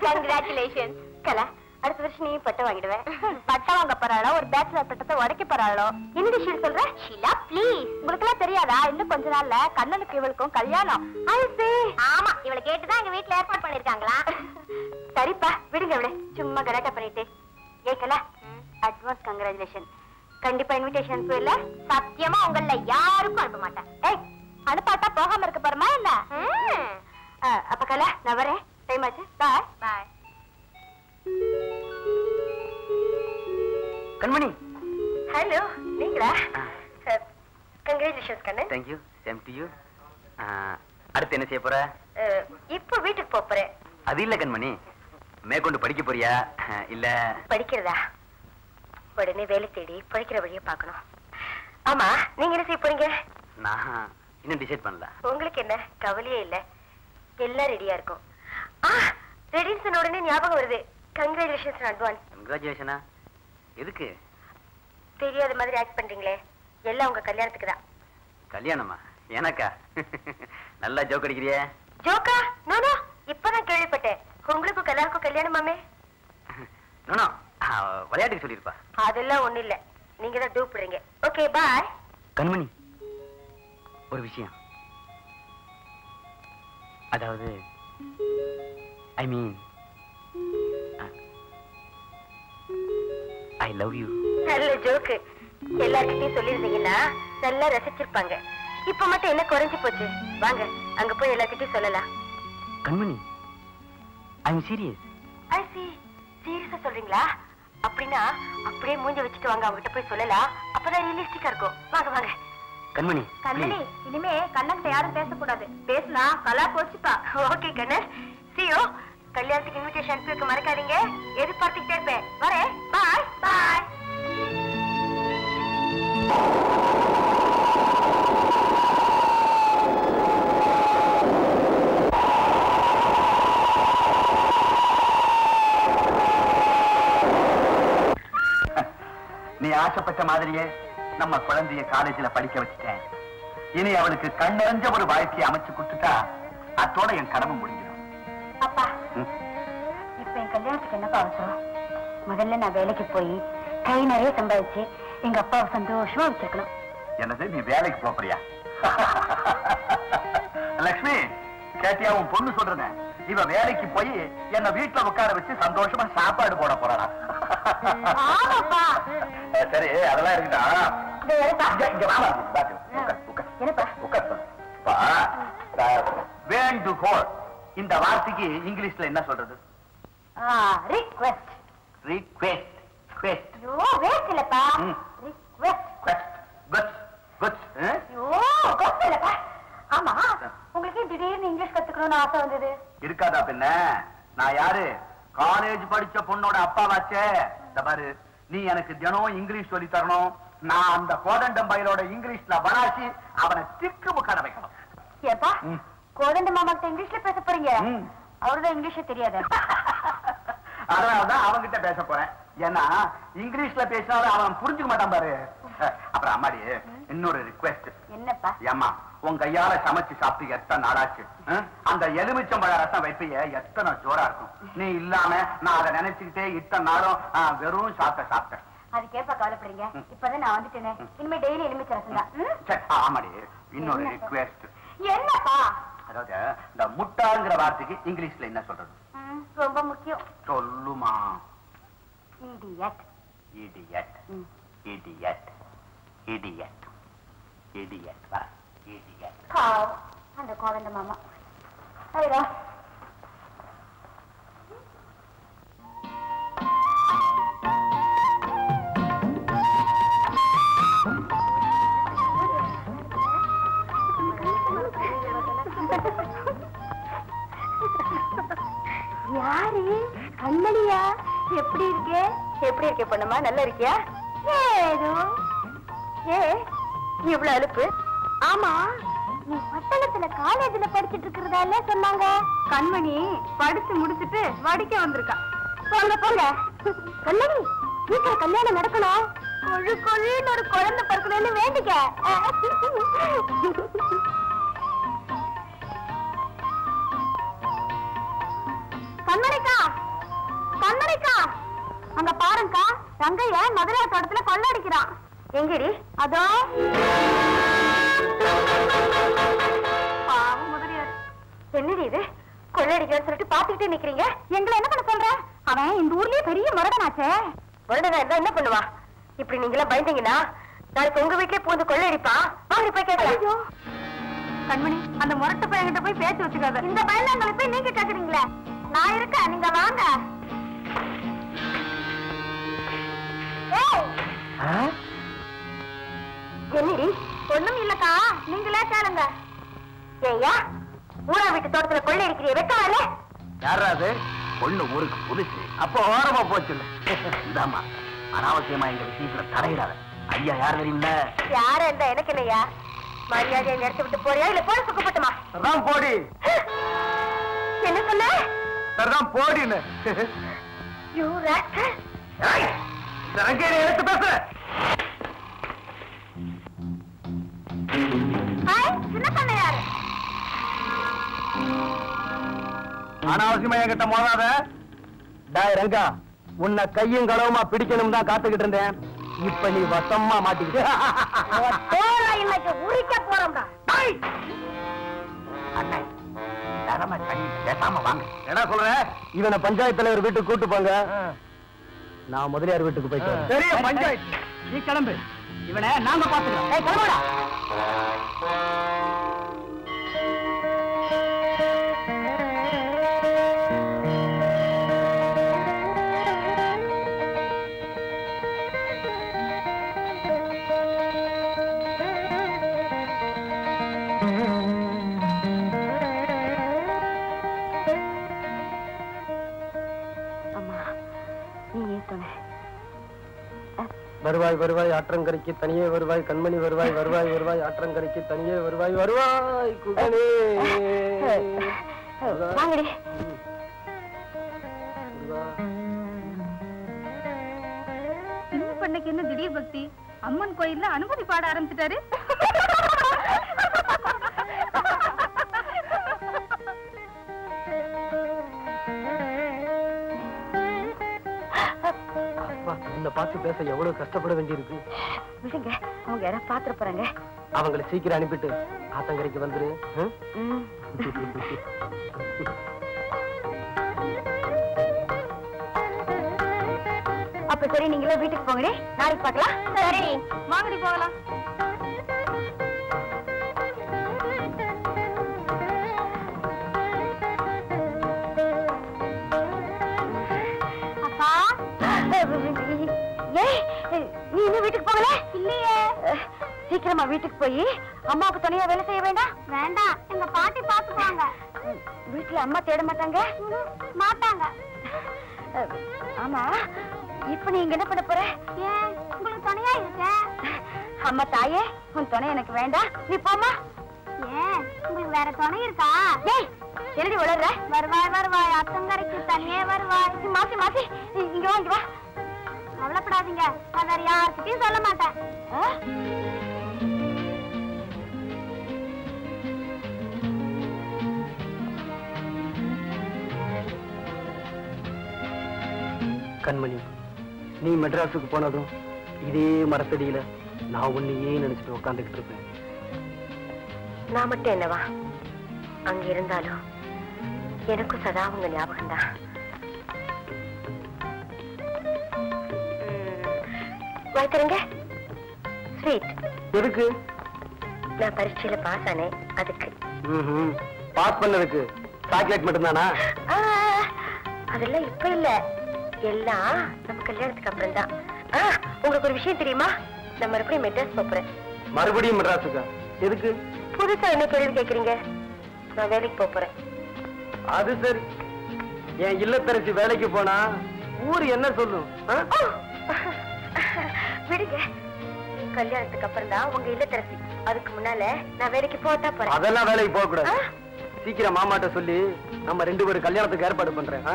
கங்க்ராச்சுலேஷன். கலா, அடுத்த வருஷம் நீ பட்டம் வாங்கிடுவேன். பட்டம் வாங்க போறாளோ, ஒரு பேச்சுலர் பட்டத்தை உடைக்க போறாளோ? என்ன ஷீல் சொல்ற? ஷீலா ப்ளீஸ், உங்களுக்கு எல்லாம் தெரியாதா? இன்னும் கொஞ்ச நாள்ல கண்ணனுக்கு இவளுக்கும் கல்யாணம். ஆமா, இவளை கேட்டுதான் எங்க வீட்டுல ஏற்பாடு பண்ணிருக்காங்களா? சரிப்பா, விடுங்க விடு, சும்மா கலாட்டா பண்ணிட்டு. ஏக்கலா, அட்வான்ஸ் கங்க்ராச்சுலேஷன். கண்டிப்பா இன்விடேஷன் அனுப்பல? சத்தியமா உங்கள யாருக்கும் அனுப்ப மாட்டேன். ஏய், அனுப்பாட்டா போகாம இருக்க போறமா என்ன? அப்ப கலா, நான் வரேன். டைம் ஆச்சு. பாய் பாய். கண்மணி. ஹலோ, நீங்களா? Congratulations Kannan. Thank you. Same to you. அடுத்து என்ன செய்ய போற? இப்போ வீட்டுக்கு போறேன். அது இல்ல கண்மணி, மேற்கொண்டு படிக்க போறியா இல்ல? படிக்கிறதா? உடனே வேலை தேடி படிக்கிற வழியை பார்க்கணும். ஆமா, நீங்க என்ன செய்ய போறீங்க? நான் இன்னும் டிசைட் பண்ணல. உங்களுக்கு என்ன கவலையே இல்ல, எல்லாம் ரெடியா இருக்கும். ரெடின்னு சொன்ன உடனே ஞாபகம் வருது. Congratulations advance. கங்க்ராச்சுலேஷனா? எதுக்கு? தெரியாத மாதிரி ஆக்ட் பண்றீங்களே, எல்லாம் உங்க கல்யாணத்துக்கு தான். கல்யாணமா? எனக்கா? நல்லா ஜோக் அடிக்கிறியே. ஜோக்கா? நானா இப்பதான் கேள்விப்பட்டேன். உங்களுக்கும் கல்யாணுக்கும் கல்யாணமாமே? நானா விளையாட்டுக்கு சொல்லிருப்பா. அதெல்லாம் ஒண்ணு இல்ல, நீங்க தான் டூப்புறீங்க. Okay bye. கண்மணி, ஒரு விஷயம். அதாவது ஐ மீன் ஐ லவ் யூ. நல்ல ஜோக்கு. எல்லார்கிட்டயும் சொல்லிருந்தீங்கன்னா நல்லா ரசிச்சிருப்பாங்க. இப்ப மட்டும் என்ன குறைஞ்சு போச்சு? வாங்க, அங்க போய் எல்லார்கிட்டயும் சொல்லலாம். கண்மணி, ஐ அம் சீரியஸ். ஐ சி. சீரியஸா சொல்றீங்களா? அப்படின்னா அப்படியே மூஞ்ச வச்சுட்டு வாங்க, அவங்ககிட்ட போய் சொல்லலாம். அப்பதான் ரியலிஸ்டிக்கா இருக்கும். வாங்க வாங்க. கண்மணி, கண்ணனி, இனிமே கண்ணன்கிட்ட யாரும் பேசக்கூடாது. பேசினா கலா போச்சுப்பா. Okay Kannan, see you. கல்யாணத்துக்கு இன்விடேஷன் அனுப்பி வைக்க மறக்காதீங்க. எதிர்பார்த்துக்கிட்டே இருப்பேன். வரேன். பாய் பாய். நீ ஆசைப்பட்ட மாதிரியே நம்ம குழந்தைய காலேஜ்ல படிக்க வச்சுட்டேன். இனி அவளுக்கு கண்ணறிஞ்ச ஒரு வாழ்க்கையை அமைச்சு கொடுத்துட்டா அத்தோட என் கடமை முடிஞ்சிடும். அப்பா, இப்ப என் கல்யாணத்துக்கு என்னப்பா அவசரம்? முதல்ல நான் வேலைக்கு போய் கை நிறைய சம்பாதிச்சு எங்க அப்பாவை சந்தோஷமா வச்சிருக்கணும். என்னது, நீ வேலைக்கு போறியா? லட்சுமி, கேட்டியா உன் பொண்ணு சொல்றத? இவ வேலைக்கு போய் என்ன வீட்டுல உட்கார வச்சு சந்தோஷமா சாப்பாடு போட போறா. சரி, அதெல்லாம் இருக்குதா? வேண்டுகோள், இந்த வார்த்தைக்கு இங்கிலீஷ்ல என்ன சொல்றது? ரிக்வெஸ்ட். ரிக்வெஸ்ட். ஐயோ, வேஸ்ட் இல்லப்பா. ரிக்வெஸ்ட். ஆமா, உங்களுக்கு திடீர்னு இங்கிலீஷ் கத்துக்கணும்னு இருக்கணும்னு ஆசை வந்தது? இருக்காதா பின்ன? நான் யாரு? காலேஜ் படிச்ச பொண்ணோட அப்பாவாச்சே. இந்த பாரு, நீ எனக்கு தினம் இங்கிலீஷ் சொல்லி தரணும். நான் அந்த கோதண்டம் பையனோட இங்கிலீஷ்ல வராசி அவனை திக்கு முக்காட வைக்கணும். ஏப்பா, கோதண்ட மாமா கிட்ட இங்கிலீஷ்ல பேச போறீங்க? அவருதான் இங்கிலீஷே தெரியாது. அதனாலதான் அவன்கிட்ட பேச போறேன். ஏன்னா இங்கிலீஷ்ல பேசினாலும் அவன் புரிஞ்சுக்க மாட்டான் பாரு. அப்புறம் அம்மாடி, இன்னொரு ரிக்வெஸ்ட். என்னப்பா? ஏம்மா, உன் கையால சமைச்சு சாப்பிட்டு எத்தனை நாளாச்சு? அந்த எலுமிச்சம்பழ ரசம் வைப்பைய எத்தனை ஜோரா இருக்கும். நீ இல்லாம நான் அதை நினைச்சுக்கிட்டே இத்தனை நாளும் வெறும் சாப்பிட்டேன். அது கேப்பா கவலைப்படுறீங்க. இப்பதான் நான் வந்துட்டேனே, இனிமே டெய்லி எலுமிச்சை ரசம் தான். ஆமாடி, இன்னொரு ரிக்வெஸ்ட். என்னப்பா? அதாவது இந்த முட்டாங்கிற வார்த்தைக்கு இங்கிலீஷ்ல என்ன சொல்றது? ரொம்ப முக்கியம். சொல்லுமா. Idiot. Idiot. Idiot. Idiot. Idiot. வா. இடியட். அந்த கோதண்ட மாமா. ஐயா, யாரு? கண்மணியா? எப்படி இருக்கே? எப்படி இருக்கே பொண்ணுமா? நல்லா இருக்கியா? ஏதோ. இவ்வளவு அலுப்பு? ஆமா, நீ பட்டணத்துல காலேஜ்ல படிச்சிட்டு இருக்கிறதால சொன்னாங்க. கண்மணி படிச்சு முடிச்சிட்டு வடிக்க வந்திருக்கா. போங்க போங்க. கண்மணி, சீக்கிரம் கல்யாணம் நடக்கணும். கொழு கொழுன்னு ஒரு குழந்தை பிறக்கணும்னு வேண்டிக்க. கண்மணிக்கா, கண்மணிக்கா, அங்க பாருங்கக்கா, தங்கைய மதுரை தோட்டத்துல கொள்ளடிக்கிறான். எங்கடி? அதோ. பாவம் முதலியார். என்னடி இது? கொள்ளடிக்கிறன்னு சொல்லிட்டு பாத்துக்கிட்டே நிக்கிறீங்க. எங்களை என்ன பண்ண சொல்ற? அவன் இந்த ஊர்லயே பெரிய முரடனாச்சே. முரடனா இருந்தா என்ன பண்ணுவா? இப்படி நீங்களா பயந்தீங்கன்னா நாளைக்கு உங்க வீட்லயே பூந்து கொள்ளடிப்பா. வாங்க போய் கேட்கலாம். கண்மணி, அந்த முரட்டு பையன்கிட்ட போய் பேச்சு வச்சுக்காத. இந்த பயந்தாங்களை போய் நீங்க கேக்குறீங்களே. நான் இருக்க, நீங்க வாங்க. என்னடி? ஒண்ணும் இல்லக்கா, நீங்களே கேளுங்க. ஏய்யா, ஊரா வீட்டு தோட்டத்துல கொள்ளை அடிக்கிறிய வெக்கவால? யாராவது பொண்ணு ஊருக்கு புதுசு, அப்போ ஓரமா போச்சு. இதாமா, அனாவசியமா எங்க விஷயத்துல தலையிடாத. ஐயா யார் தெரியுமில்ல? யாரு இருந்தா எனக்கு இல்லையா? மரியாதையை நிறுத்தி விட்டு போறியா இல்ல போட சுக்கப்பட்டுமா? சரிதான் போடி. என்ன சொன்ன? சரிதான் போடின்னு. எடுத்து பேச. சின்ன பண்ண யாரு? அனாவசியமா என்கிட்ட மோதாத. டாய் ரங்கா, உன்னை கையும் களவுமா பிடிக்கணும் தான் காத்துக்கிட்டு இருந்தேன். இப்ப நீ வசமா மாட்டிக்கிட்டு உரிக்க போறோம்டா. அண்ணன் பேசாம வாங்க. என்ன சொல்ற? இவனை பஞ்சாயத்து தலைவர் வீட்டுக்கு கூட்டு போங்க. நான் முதலியார் வீட்டுக்கு போயிட்டு பெரிய பஞ்சாயத்து. நீ கிளம்பு, இவனை நாங்க பாத்துக்கிறோம். கிளம்புடா. வருவாய் வருவாய் ஆற்றங்கரைக்கு தனியே வருவாய் கண்மணி வருவாய் வருவாய் வருவாய் ஆற்றங்கரைக்கு தனியே வருவாய் வருவாய் குகனே. சின்ன பண்ணைக்கு என்ன திடீர் பக்தி? அம்மன் கோயில்ல அனுமதி பாட ஆரம்பிச்சுட்டாரு. பார்த்து பேச எவ்வளவு கஷ்டப்பட வேண்டியிருக்கு. விடுங்க, அவங்க யாராவது பாத்துட்டு போறாங்க. அவங்களை சீக்கிரம் அனுப்பிட்டு ஆத்தங்கரைக்கு வந்துரு. அப்ப சரி, நீங்களே வீட்டுக்கு போங்கடி. நாளைக்கு பார்க்கலாம். சரி, வாங்கடி போகலாம். நீ இன்னும் வீட்டுக்கு போகல? இல்லையே. சீக்கிரமா வீட்டுக்கு போய் அம்மாவுக்கு தனியா வேலை செய்ய வேண்டாம். வேண்டாம், எங்க பாட்டி பாத்துக்குவாங்க. வீட்டுல அம்மா தேட மாட்டாங்க? மாட்டாங்க. ஆமா, இப்ப நீங்க என்ன பண்ண போற? ஏன் உங்களுக்கு துணையா இருக்க? அம்மா தாயே, உன் துணை எனக்கு வேண்டாம், நீ போமா. ஏன் உங்களுக்கு வேற துணை இருக்கா? ஏய், எழுதி வளர்ற. வருவாய் வருவாய், அத்தங்கரைக்கு தனியே வருவாய். மாசி மாசி, இங்க வா, இங்க வா. கவலைப்படாதீங்க, நான் வேற யார்கிட்டயும் சொல்ல மாட்டேன். கண்மணி, நீ மெட்ராஸுக்கு போனதும் இதே மரத்தடியில நான் உன்னையே நினைச்சிட்டு உட்காந்துக்கிட்டு இருப்பேன். நான் மட்டும் என்னவா அங்க இருந்தாலும் எனக்கும் சதா உங்க ஞாபகம் தான். வைத்தருங்க ஸ்வீட். எதுக்கு? நான் பரீட்சையில பாஸ் ஆனேன், அதுக்கு. பாஸ் பண்ணதுக்கு சாக்லேட் மட்டும்தானா? அதெல்லாம் இப்ப இல்ல, எல்லாம் நம்ம கல்யாணத்துக்கு அப்புறம் தான். உங்களுக்கு ஒரு விஷயம் தெரியுமா? நான் மறுபடியும் மெட்ராஸ் போறேன். மறுபடியும் மெட்ராஸுக்கா? எதுக்கு? புதுசா என்ன கேள்வி கேக்குறீங்க? நான் வேலைக்கு போறேன். அது சரி. என் இல்லத்தரசி வேலைக்கு போனா ஊரு என்ன சொல்லும்? விடுங்க, கல்யாணத்துக்கு அப்புறம் தான் உங்க இல்லத்தரசி. அதுக்கு முன்னால நான் வேலைக்கு போட்டா போறேன். அதெல்லாம் வேலைக்கு போக கூடாது. சீக்கிரம் மாமாட்ட சொல்லி நம்ம 2 பேரும் கல்யாணத்துக்கு ஏற்பாடு பண்றேன்.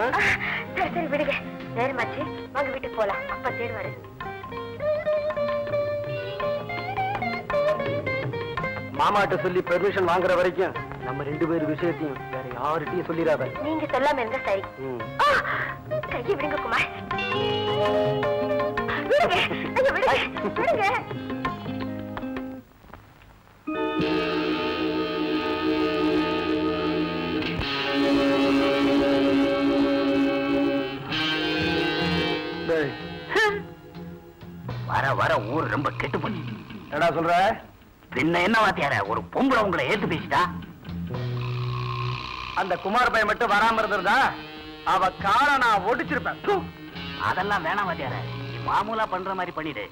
சரி சரி விடுங்க, நேரமாச்சு, வாங்க வீட்டுக்கு போலாம். அப்பா தேடுவாரு. மாமாட்ட சொல்லி பெர்மிஷன் வாங்குற வரைக்கும் நம்ம 2 பேர் விஷயத்தையும் வேற யார்கிட்டயும் சொல்லிடாத. நீங்க சொல்லாம இருந்தா சரி. கையை விடுங்க குமார். விடுங்க, ஐயோ விடுங்க, விடுங்க. வர வர ஊர் ரொம்ப கெட்டு போச்சு. என்னடா சொல்ற? பின்ன என்ன வாத்தியார, ஒரு பொம்பளை உங்களை ஏத்து பேசிட்டா? அந்த குமார் பையன் மட்டும் வராம இருந்திருந்தா அவ காலை நான் ஒடிச்சிருப்பேன். அதெல்லாம் வேணாம் வாத்தியார, நீ மாமூலா பண்ற மாதிரி பண்ணிடு.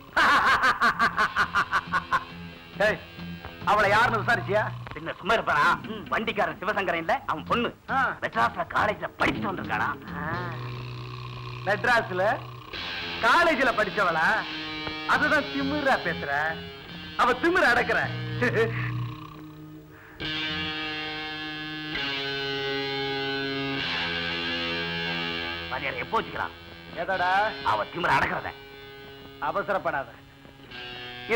அவளை யாருன்னு விசாரிச்சியா? பின்ன சும்மா இருப்பானா? வண்டிக்காரன் சிவசங்கரன் இல்ல, அவன் பொண்ணு மெட்ராஸ்ல காலேஜ்ல படிச்சுட்டு வந்திருக்கானா. மெட்ராஸ்ல காலேஜ்ல படிச்சவளா? அதுதான் திமிரா பேசுற. அவ திமிர அடக்குற. வாத்தியார எப்போ வச்சுக்கலாம்? ஏதாடா அவ திமிர அடக்குறத. அவசரப்படாத,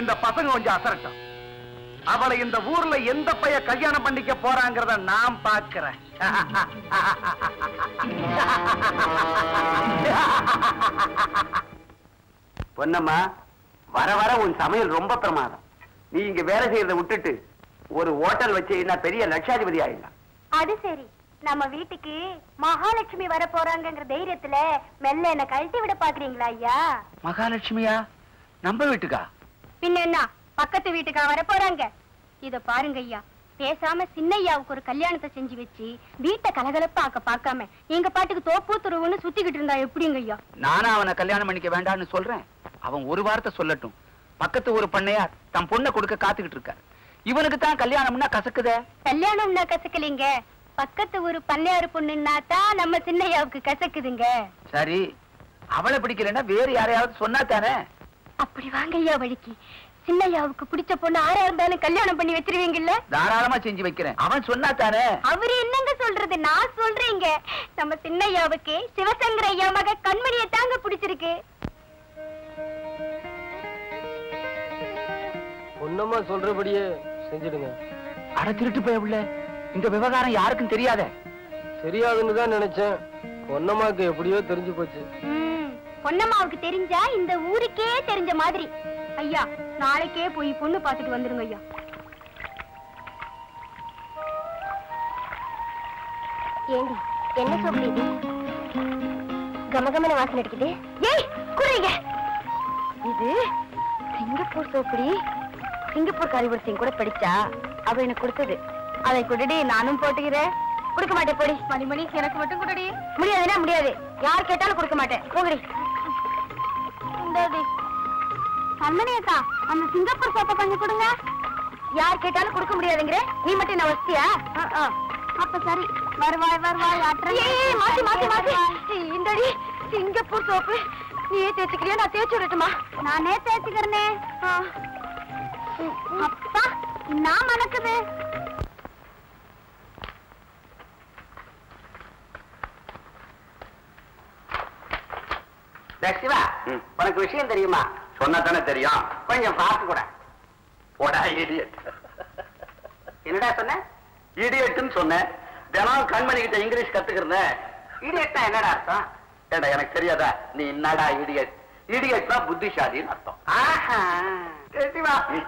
இந்த பசங்க கொஞ்சம் அசரட்டும். அவளை இந்த ஊர்ல எந்த பைய கல்யாணம் பண்ணிக்க போறாங்கிறத நான் பாக்குறேன். பொன்னம்மா, வர வர உன் சமையல் ரொம்ப பிரமாதம். நீ இங்க வேலை செய்யறத விட்டுட்டு ஒரு ஹோட்டல் வச்சீங்கன்னா பெரிய லட்சாதிபதி ஆயிடலாம். அது சரி, நம்ம வீட்டுக்கு மகாலட்சுமி வர போறாங்கிற தைரியத்துல மெல்ல என்ன கழட்டி விட பாக்குறீங்களா ஐயா? மகாலட்சுமியா? நம்ம வீட்டுக்கா? பின்ன என்ன, பக்கத்து வீட்டுக்கா வர போறாங்க? இத பாருங்க ஐயா, பேசாம சின்னையாவுக்கு ஒரு கல்யாணத்தை செஞ்சு வச்சு வீட்டை கலகலப்பாக்க பார்க்காம எங்க பாட்டுக்கு தோப்பு துருவுன்னு சுத்திக்கிட்டு இருந்தா எப்படிங்க ஐயா? நானும் அவனை கல்யாணம் பண்ணிக்க வேண்டாம்னு சொல்றேன். அவன் ஒரு வார்த்தை சொல்லட்டும். பக்கத்து ஒரு பண்ணையார் தன் பொண்ணை கொடுக்க காத்துக்கிட்டு இருக்கார். இவனுக்கு தான் கல்யாணம்னா கசக்குதே. கல்யாணம்னா கசக்கலீங்க, பக்கத்து ஒரு பண்ணையாரு பொண்ணுன்னா தான் நம்ம சின்னையாவுக்கு கசக்குதுங்க. சரி, அவளை பிடிக்கலன்னா வேறு யாரையாவது சொன்னா தானே? அப்படி வாங்க ஐயா வழிக்கு. சின்னையாவுக்கு பிடிச்ச பொண்ணு ஆரா இருந்தாலும் கல்யாணம் பண்ணி வச்சிருவீங்கல்ல? தாராளமா செஞ்சு வைக்கிறேன். அவன் சொன்னா தானே? அவரு என்னங்க சொல்றது, நான் சொல்றேங்க. நம்ம சின்னையாவுக்கு சிவசங்கர ஐயா மக கண்மணியை தாங்க பிடிச்சிருக்கு. பொன்னம்மா சொல்றபடியே செஞ்சிடுங்க. அட திருட்டு போய் உள்ள, இந்த விவகாரம் யாருக்கும் தெரியாத. தெரியாதுன்னு தான் நினைச்சேன். பொன்னம்மாக்கு எப்படியோ தெரிஞ்சு போச்சு. பொன்னம்மாவுக்கு தெரிஞ்சா இந்த ஊருக்கே தெரிஞ்ச மாதிரி. ஐயா, நாளைக்கே போய் பொண்ணு பார்த்துட்டு வந்துருங்க ஐயா. ஏண்டி, என்ன சோப்பு இது? கமகமன வாசனை இருக்குது. ஏய் குறைங்க, இது சிங்கப்பூர் சோப்புடி. சிங்கப்பூர் காரிவரிசையும் கூட படிச்சா அவ எனக்கு கொடுத்தது. அதை கொடுடி, நானும் போட்டுக்கிறேன். கொடுக்க மாட்டேன் போடி. மணிமணி, எனக்கு மட்டும் கொடுடி. முடியாதுன்னா முடியாது, யார் கேட்டாலும் கொடுக்க மாட்டேன். போங்கடி. கண்மணி அக்கா, அந்த சிங்கப்பூர் சோப்பை கொஞ்சம் கொடுங்க. யார் கேட்டாலும் கொடுக்க முடியாதுங்கிற, நீ மட்டும் நான் வசதியா? அப்ப சரி, வருவாய் வருவாய் மாத்தி மாத்தி மாத்தி இந்தடி சிங்கப்பூர் சோப்பு நீயே தேய்ச்சிக்கிறியா நான் தேய்ச்சி விடட்டுமா நானே தேய்ச்சிக்கிறேனே அப்பா நான் மணக்குது சிவா உனக்கு விஷயம் தெரியுமா சொன்னா தானே தெரியும் கொஞ்சம் பார்த்து கூட போடா இடியட் என்னடா சொன்ன இடியட்னு சொன்னேன் தினம் கண்மணி கிட்ட இங்கிலீஷ் கத்துக்கிறேன் இடியட்னா என்னடா அர்த்தம் ஏடா எனக்கு தெரியாதா நீ என்னடா இடியட் இடியட்னா புத்திசாலின்னு அர்த்தம்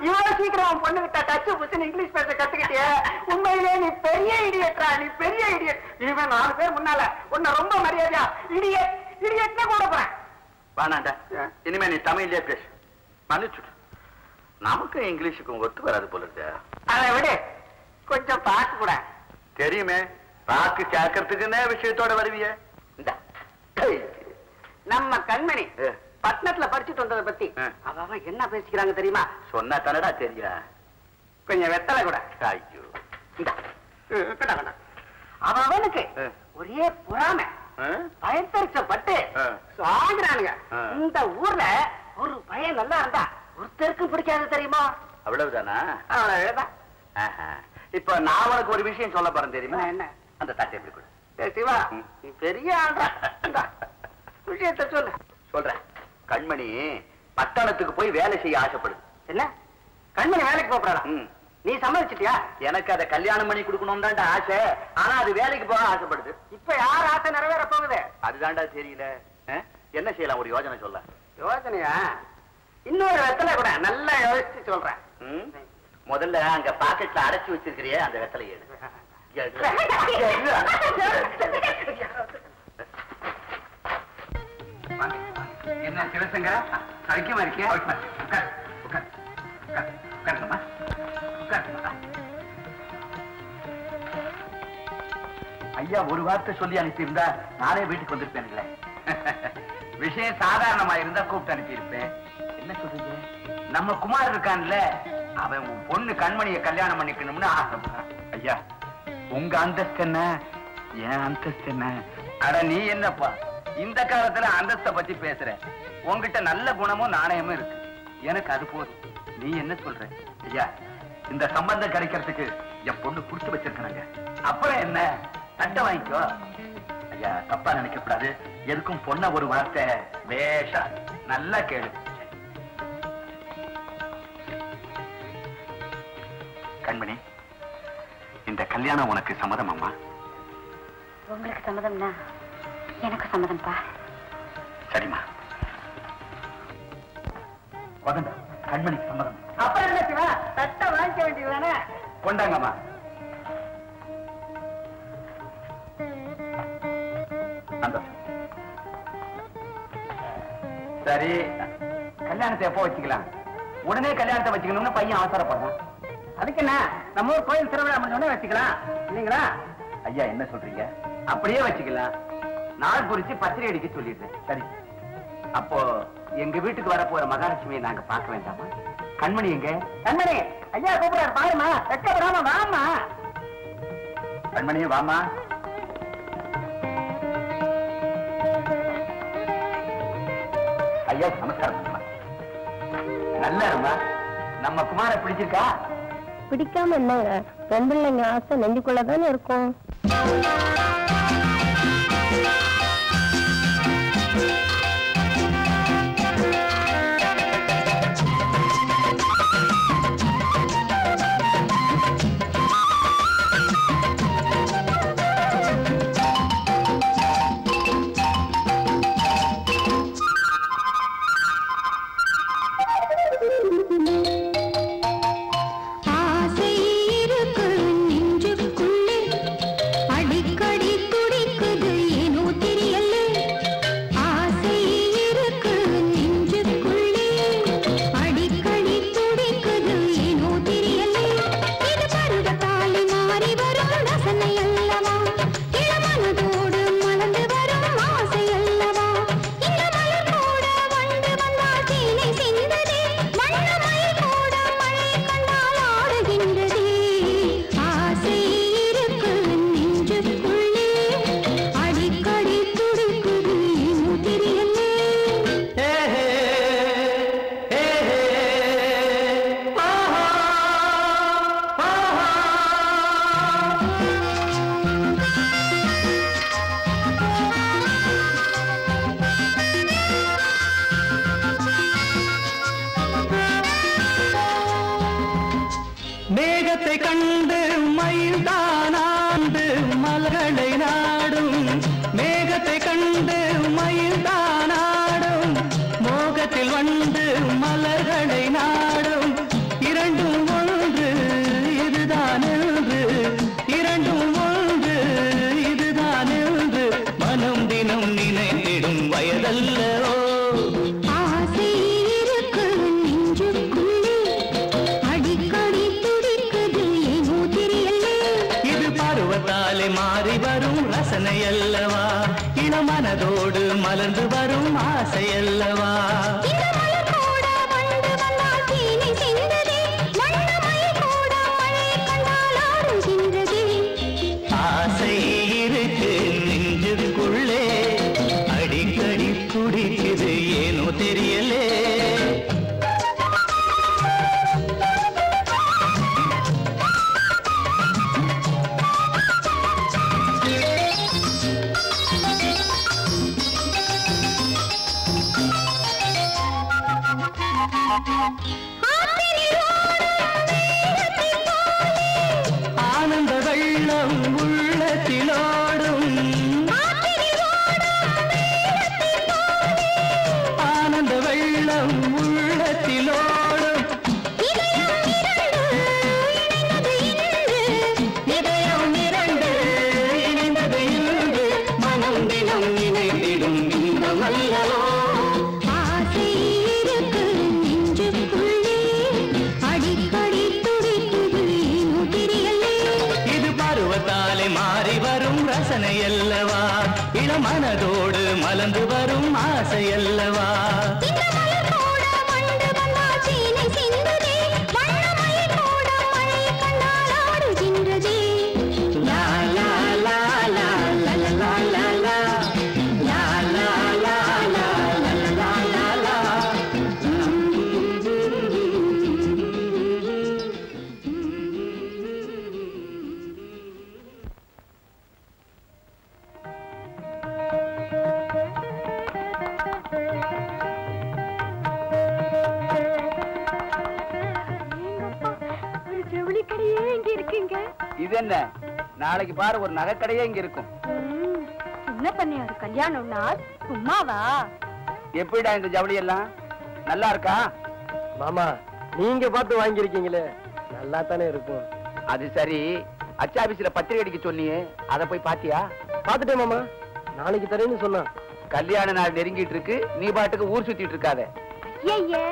இவ்வளவு சீக்கிரம் பொண்ணு கிட்ட டச்சு புச்சுன்னு இங்கிலீஷ் பேச கத்துக்கிட்டிய உண்மையிலே நீ பெரிய இடியட்ரா நீ பெரிய இடியட் இனிமே 4 பேர் முன்னால உன்னை ரொம்ப மரியாதையா இடியட் இடியட்னே கூட போறேன் வானாண்டா இனிமே நீ தமிழ்லயே பேசு மன்னிச்சுடு நமக்கு இங்கிலீஷுக்கும் ஒத்து வராது போல இருக்கு அதை விட கொஞ்சம் பார்த்து கூட தெரியுமே பார்த்து கேட்கறதுக்குன்னே விஷயத்தோட வருவிய நம்ம கண்மணி பட்டணத்துல படிச்சுட்டு வந்ததை பத்தி அவ என்ன பேசிக்கிறாங்க தெரியுமா சொன்னா தானடா தெரியா கொஞ்சம் வெத்தலை கூட ஐயோ அவனுக்கு ஒரே பொறாமை பயன்படுத்தப்பட்டு சாகுறானுங்க இந்த ஊர்ல ஒரு பையன் நல்லா இருந்தா ஒருத்தருக்கும் பிடிக்காது தெரியுமா அவ்வளவுதானா அவ்வளவுதான் இப்ப நான் உனக்கு ஒரு விஷயம் சொல்ல போறேன் தெரியுமா என்ன அந்த தட்டை எப்படி கொடு சிவா நீ பெரிய ஆண்டா விஷயத்த சொல்ல சொல்றேன் கண்மணி பட்டணத்துக்கு போய் வேலை செய்ய ஆசைப்படுது என்ன கண்மணி வேலைக்கு போறாளா நீ சம்மதிச்சிட்டியா எனக்கு அதை கல்யாணம் பண்ணி கொடுக்கணும் தான்டா ஆசை ஆனா அது வேலைக்கு போக ஆசைப்படுது இப்ப யார் ஆசை நிறைவேற போகுது அதுதான்டா தெரியல என்ன செய்யலாம் ஒரு யோசனை சொல்ல யோசனையா இன்னொரு வெத்தலை கூட நல்லா யோசிச்சு சொல்றேன் முதல்ல அங்க பாக்கெட்ல அடைச்சு வச்சிருக்கிறியே அந்த வெத்தலை என்ன சிவசங்கரா சௌக்கியமா இருக்கியா ஐயா ஒரு வார்த்தை சொல்லி அனுப்பியிருந்தா நானே வீட்டுக்கு வந்திருப்பேன்ல விஷயம் சாதாரணமா இருந்தா கூப்பிட்டு அனுப்பியிருப்பேன் என்ன சொல்றீங்க நம்ம குமார் இருக்கான்ல அவன் உன் பொண்ணு கண்மணியை கல்யாணம் பண்ணிக்கணும்னு ஆசைப்படுறான் ஐயா உங்க அந்தஸ்து என்ன என் அந்தஸ்து என்ன அட நீ என்னப்பா இந்த காலத்துல அந்தஸ்தை பத்தி பேசுற உங்ககிட்ட நல்ல குணமும் நாணயமும் இருக்கு எனக்கு அது போதும் நீ என்ன சொல்ற ஐயா இந்த சம்பந்தம் கிடைக்கிறதுக்கு என் பொண்ணு குடுத்து வச்சிருக்காங்க அப்புறம் என்ன தட்டை வாங்கிக்கோ ஐயா தப்பா நினைக்கக்கூடாது எதுக்கும் பொண்ண ஒரு வார்த்தை வேஷா நல்லா கேளு கண்மணி இந்த கல்யாணம் உனக்கு சம்மதம் அம்மா உங்களுக்கு சம்மதம்னா எனக்கு சம்மதம்பா சரிம்மா வதண்டா கண்மணிக்கு சம்மதம் அப்புறம் என்ன சிவா தட்டை வாங்கிக்க வேண்டியதுதானே கொண்டாங்கம்மா சரி கல்யாணத்தை எப்போ வச்சுக்கலாம் உடனே கல்யாணத்தை வச்சுக்கணும்னு பையன் அவசரப்படுறான் அதுக்கு என்ன நம்ம ஊர் கோயில் திருவிழா முடிஞ்சோடனே வச்சுக்கலாம் இல்லைங்களா ஐயா என்ன சொல்றீங்க அப்படியே வச்சுக்கலாம் நாள் குறிச்சு பத்திரை அடிக்க சொல்லிடுறேன் சரி அப்போ எங்க வீட்டுக்கு வர போற மகாலட்சுமியை நாங்க பார்க்க வேண்டாமா கண்மணி எங்க கண்மணி ஐயா கூப்பிடாரு பாருமா வெக்கப்படாம வாமா கண்மணி வாமா ஐயா நமஸ்காரம் நல்லா இருமா நம்ம குமார பிடிச்சிருக்கா பிடிக்காம என்னங்க பெண் பிள்ளைங்க ஆசை நெஞ்சுக்குள்ளதானே இருக்கும் ஆசை இருக்கு நெஞ்சுக்குள்ளே அடிக்கடி மனதோடு மலர்ந்து வரும் ஆசையல்லவா ஆசை இருக்கு நெஞ்சுக்குள்ளே அடிக்கடி துடிக்குது ஏனோ தெரியலே ஆனந்த வெள்ளம் உள்ளத்திலோடும் ஆனந்த வெள்ளம் உள்ளத்திலோடும் இதயம் இரண்டு இணைந்தது இன்று மனம் தினம் நினைத்திடும் இன்பம் அல்லவோ மாறி வரும் ரசனை அல்லவா இளமனதோடு மலர்ந்து வரும் ஆசை அல்லவா இது என்ன நாளைக்கு பாரு ஒரு நகைக்கடையே இங்க இருக்கும் என்ன பண்ணியாரு கல்யாணம்னா சும்மாவா எப்படிடா இந்த ஜவுளி எல்லாம் நல்லா இருக்கா மாமா நீங்க பார்த்து வாங்கிருக்கீங்களே நல்லா தானே இருக்கும் அது சரி அச்சாபீஸ்ல பத்திரிகை அடிக்க சொன்னியே அத போய் பாத்தியா பாத்துட்டேன் மாமா நாளைக்கு தரேன்னு சொன்னா கல்யாண நாள் நெருங்கிட்டு இருக்கு நீ பாட்டுக்கு ஊர் சுத்திட்டு இருக்காத ஐயே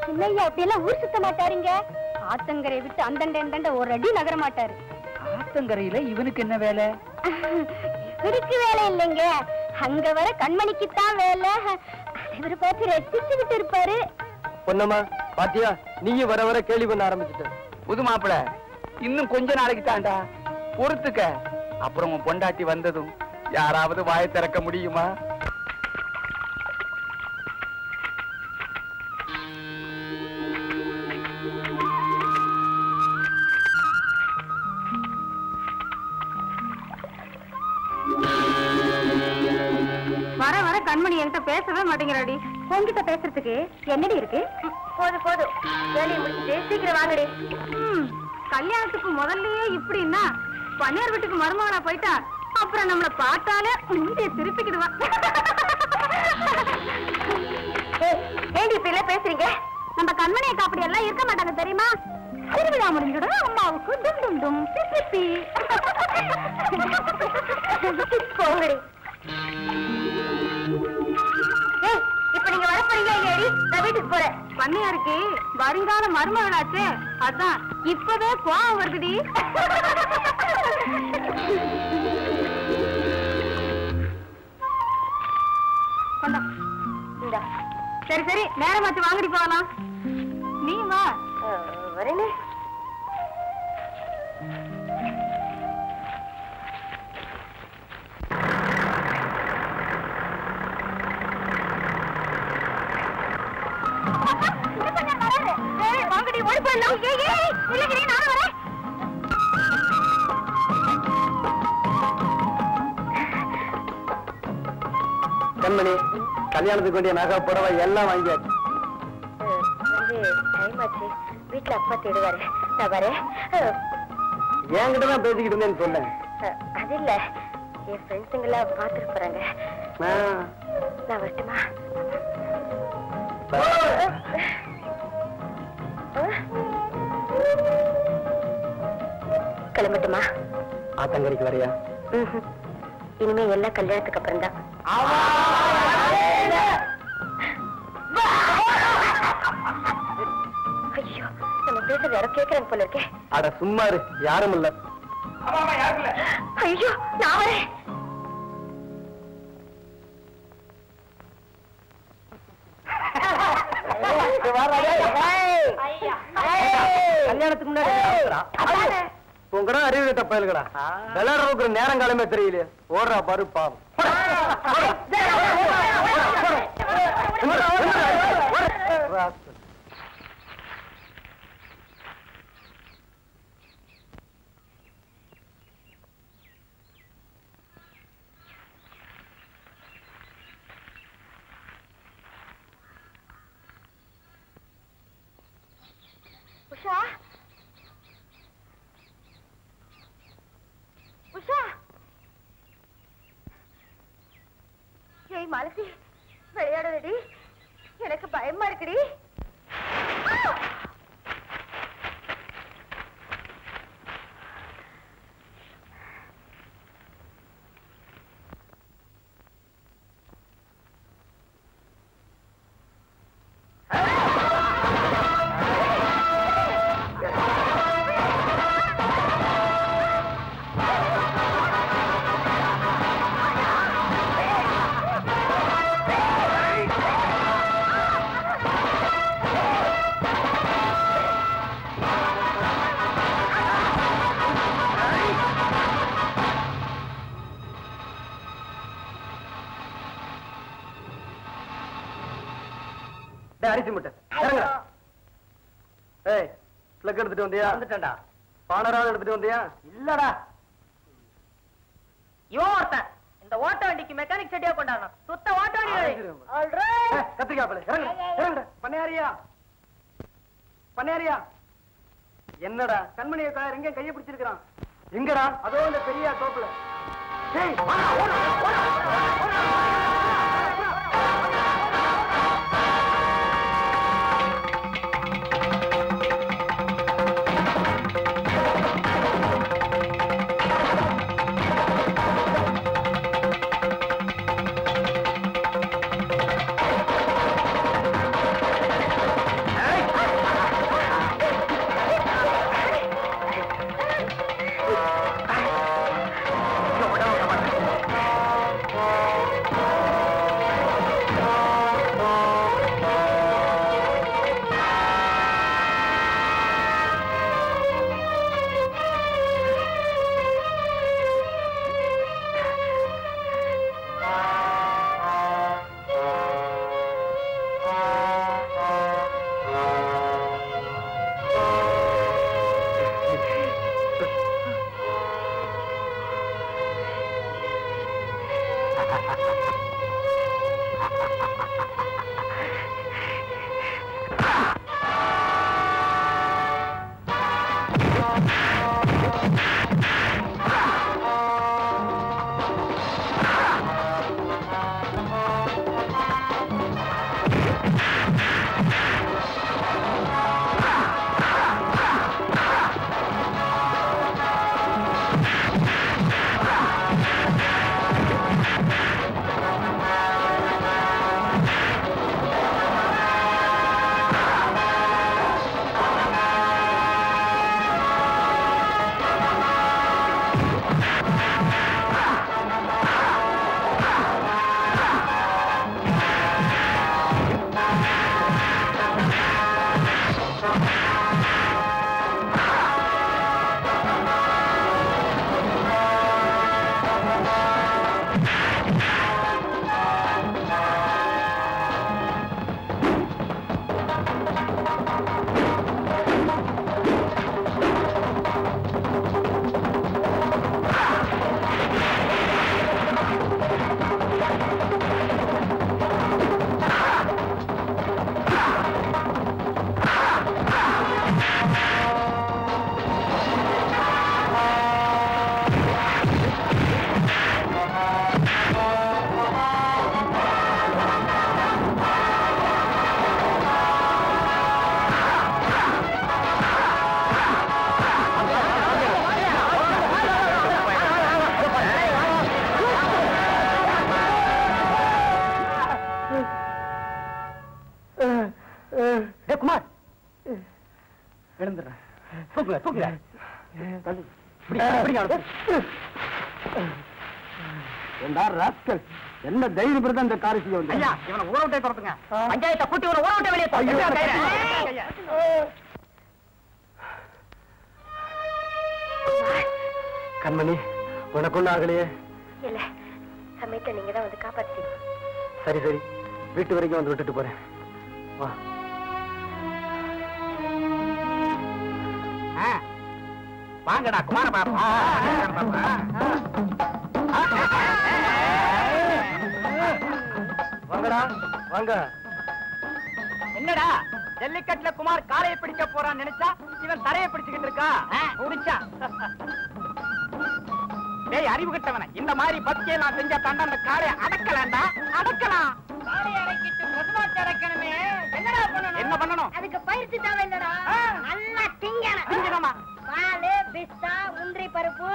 சின்னையா அப்படி எல்லாம் ஊர் சுத்த மாட்டாருங்க ஆத்தங்கரை விட்டு அந்தண்ட ஒரு அடி நகர மாட்டாரு ஆத்தங்கரையில இவனுக்கு என்ன வேலை இவருக்கு வேலை இல்லைங்க அங்க வர கண்மணிக்குத்தான் வேலை இவரு பார்த்து ரசிச்சுக்கிட்டு இருப்பாரு பொன்னம்மா பாத்தியா நீயும் வர வர கேள்வி பண்ண ஆரம்பிச்சுட்ட புது மாப்பிள இன்னும் கொஞ்ச நாளைக்கு தாண்டா பொறுத்துக்க அப்புறம் உன் பொண்டாட்டி வந்ததும் யாராவது வாயை திறக்க முடியுமா வர வர கண்மணி என்கிட்ட பேசவே மாட்டேங்கிறாடி உன்கிட்ட பேசுறதுக்கு என்னடி இருக்கு போதும் போதும் வேலையை முடிச்சுட்டு சீக்கிரம் வாங்கடி கல்யாணத்துக்கு முதல்லயே இப்படின்னா பன்னியார் வீட்டுக்கு மருமகனா போயிட்டா அப்புறம் நம்மள பார்த்தாலே முந்தைய திருப்பிக்கிடுவான் ஏண்டி இப்ப எல்லாம் பேசுறீங்க நம்ம கண்மணி அக்கா அப்படி எல்லாம் இருக்க மாட்டாங்க தெரியுமா திருவிழா முடிஞ்சிடும் அம்மாவுக்கு டும் டும் டும் சிப்பி போங்கடி இப்ப நீங்க வர போறீங்க ஏடி நான் வீட்டுக்கு போறேன் பண்ணையாருக்கு வருங்கால மருமகனாச்சே அதான் இப்பவே கோவம் வருதுடி சரி சரி நேரமாச்சு வாங்கடி போகலாம் நீ வா வரேனே வாங்கடி ஓடி போடலாம் இல்லைங்க நானும் வரேன் கண்மணி கல்யாணத்துக்கு வேண்டிய நகை புடவை எல்லாம் வாங்கியாச்சு டைம் ஆச்சு வீட்டுல அப்பா தேடுவாரு நான் வரேன் என்கிட்டதான் பேசிக்கிட்டு இருந்தேன்னு சொன்னேன் அது இல்ல என் ஃப்ரெண்ட்ஸுங்கெல்லாம் பாத்துட்டு போறாங்க நான் வரட்டுமா கிளம்பட்டுமா ஆத்தங்கரைக்கு வரையா இனிமே எல்லாம் கல்யாணத்துக்கு அப்புறம் தான் ஐயோ நம்ம பேசுறது யாரும் கேட்கறாங்க போல இருக்கே அட சும்மா இரு யாரும் இல்ல ஐயோ நான் வரேன் கல்யாணத்துக்கு முன்னாடி உங்கடா அறிவு தப்பா விளையாடுற நேரங்காலமே தெரியலையே ஓடுறா பாரு பாவம் உஷா உஷா ஏய் மாலதி விளையாடுறடி எனக்கு பயமா இருக்குடி அரிசி முட்டை ஏய் பிளக் எடுத்துட்டு வந்தியா வந்துட்டேன்டா பானராவது எடுத்துட்டு வந்தியா இல்லடா இவன் ஒருத்தன் இந்த ஓட்ட வண்டிக்கு மெக்கானிக் செட்டியா கொண்டாடணும் சுத்த ஓட்ட வண்டி கத்திரிக்காப்பல இறங்க பண்ணையாரியா பண்ணையாரியா என்னடா கண்மணியை எங்க கையை பிடிச்சிருக்கான் எங்கடா அதோ இந்த பெரிய தோப்புல குமார் எழுந்துடுறேன் தூக்குங்க தூக்குங்க ஏண்டா ராஸ்கல் என்ன தைரியம் இருந்தா இந்த காரியம் வந்து ஐயா இவனை ஊற விட்டே துரத்துங்க பஞ்சாயத்தை கூட்டி ஒரு ஊற விட்டு வெளியே கண்மணி உனக்கு ஒண்ணு ஆகலையே இல்ல சமயத்தை நீங்க தான் வந்து காப்பாத்தீங்க. சரி சரி வீட்டு வரைக்கும் வந்து விட்டுட்டு போறேன் வா. வாங்கடா குமார பாப்பா வாங்கடா வாங்க. என்னடா ஜல்லிக்கட்டுல குமார் காலையை பிடிக்க போறான்னு நினைச்சா இவன் தலையை பிடிச்சுக்கிட்டு இருக்கா முடிச்சா டேய் அறிவு கட்டவன இந்த மாதிரி பத்தியை நான் செஞ்சா தாண்டா அந்த காளையை அடக்கலாம்டா அடக்கலாம் காளையை அடக்கிட்டு பசுமாட்டு அடக்கணுமே என்னடா பண்ணணும் என்ன பண்ணணும் அதுக்கு பயிற்சி தேவை இல்லடா நல்லா திங்கணும் திங்கணுமா பாலு பிஸ்தா முந்திரி பருப்பு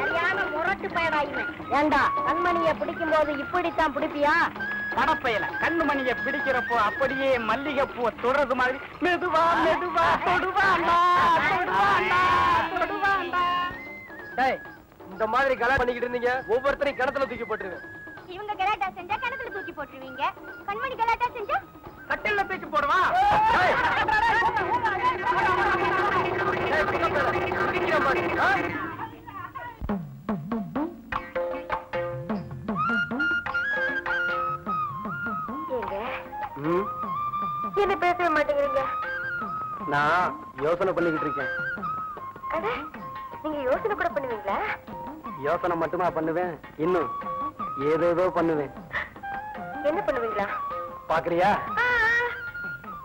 சரியான முரட்டு பயனாயுமே ஏண்டா கண்மணியை பிடிக்கும் போது இப்படித்தான் பிடிப்பியா கடப்பையில கண்ணுமணியை பிடிக்கிறப்போ அப்படியே மல்லிகைப்பூ தொடர்றது மாதிரி மெதுவா மெதுவா தொடுவாண்டா தொடுவாண்டா தொடுவாண்டா. டேய் இந்த மாதிரி கலா பண்ணிக்கிட்டு இருந்தீங்க ஒவ்வொருத்தரையும் கிணத்துல தூக்கி போட்டுருவேன். இவங்க கலாட்டா செஞ்சா கிணத்துல தூக்கி போட்டுருவீங்க கண்மணி கலாட்டா செஞ்சா கட்டில தூக்கி போடுவா என்ன பேசவே மாட்டேங்கிறீங்க? நான் யோசனை பண்ணிக்கிட்டு இருக்கேன். அட நீங்க யோசனை கூட பண்ணுவீங்களா? யோசனை மட்டுமா பண்ணுவேன், இன்னும் ஏதேதோ பண்ணுவேன். என்ன பண்ணுவீங்களா? பாக்குறியா?